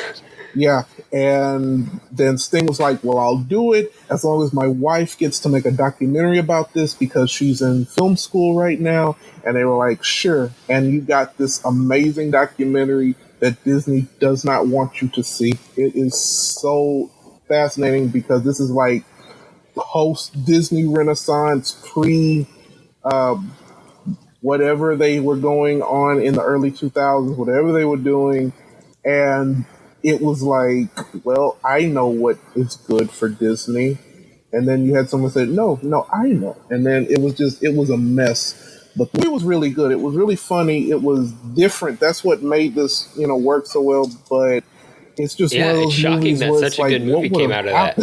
Yeah, and then Sting was like, "Well, I'll do it as long as my wife gets to make a documentary about this because she's in film school right now." And they were like, "Sure." And you got this amazing documentary that Disney does not want you to see. It is so fascinating because this is like post-Disney Renaissance, whatever they were going on in the early 2000s, whatever they were doing. And it was like, well, I know what is good for Disney. And then you had someone say, no, I know. And then it was a mess. But it was really good. It was really funny. It was different. That's what made this, work so well. But it's just one of those it's shocking movies that where such it's a like, good movie came out of that.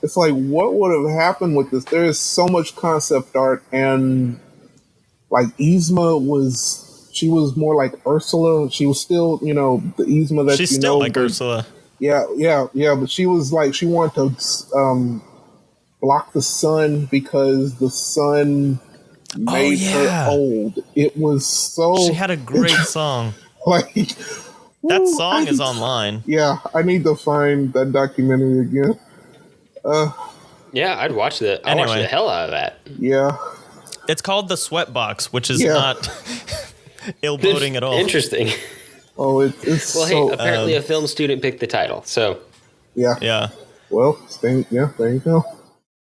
It's like, what would have happened with this? There is so much concept art, and like Yzma she was more like Ursula. She was still, the Yzma that she's still like Ursula. Yeah. But she was like, she wanted to block the sun because the sun made her old. It was so. She had a great song. Like that song is online. Yeah, I need to find that documentary again. Yeah, I'd watch that. I watched the hell out of that. Yeah. It's called The Sweatbox, which is not ill-boding at all. Interesting. Oh, it's well, so, hey, apparently a film student picked the title, so. Yeah. Yeah. Well, there you go.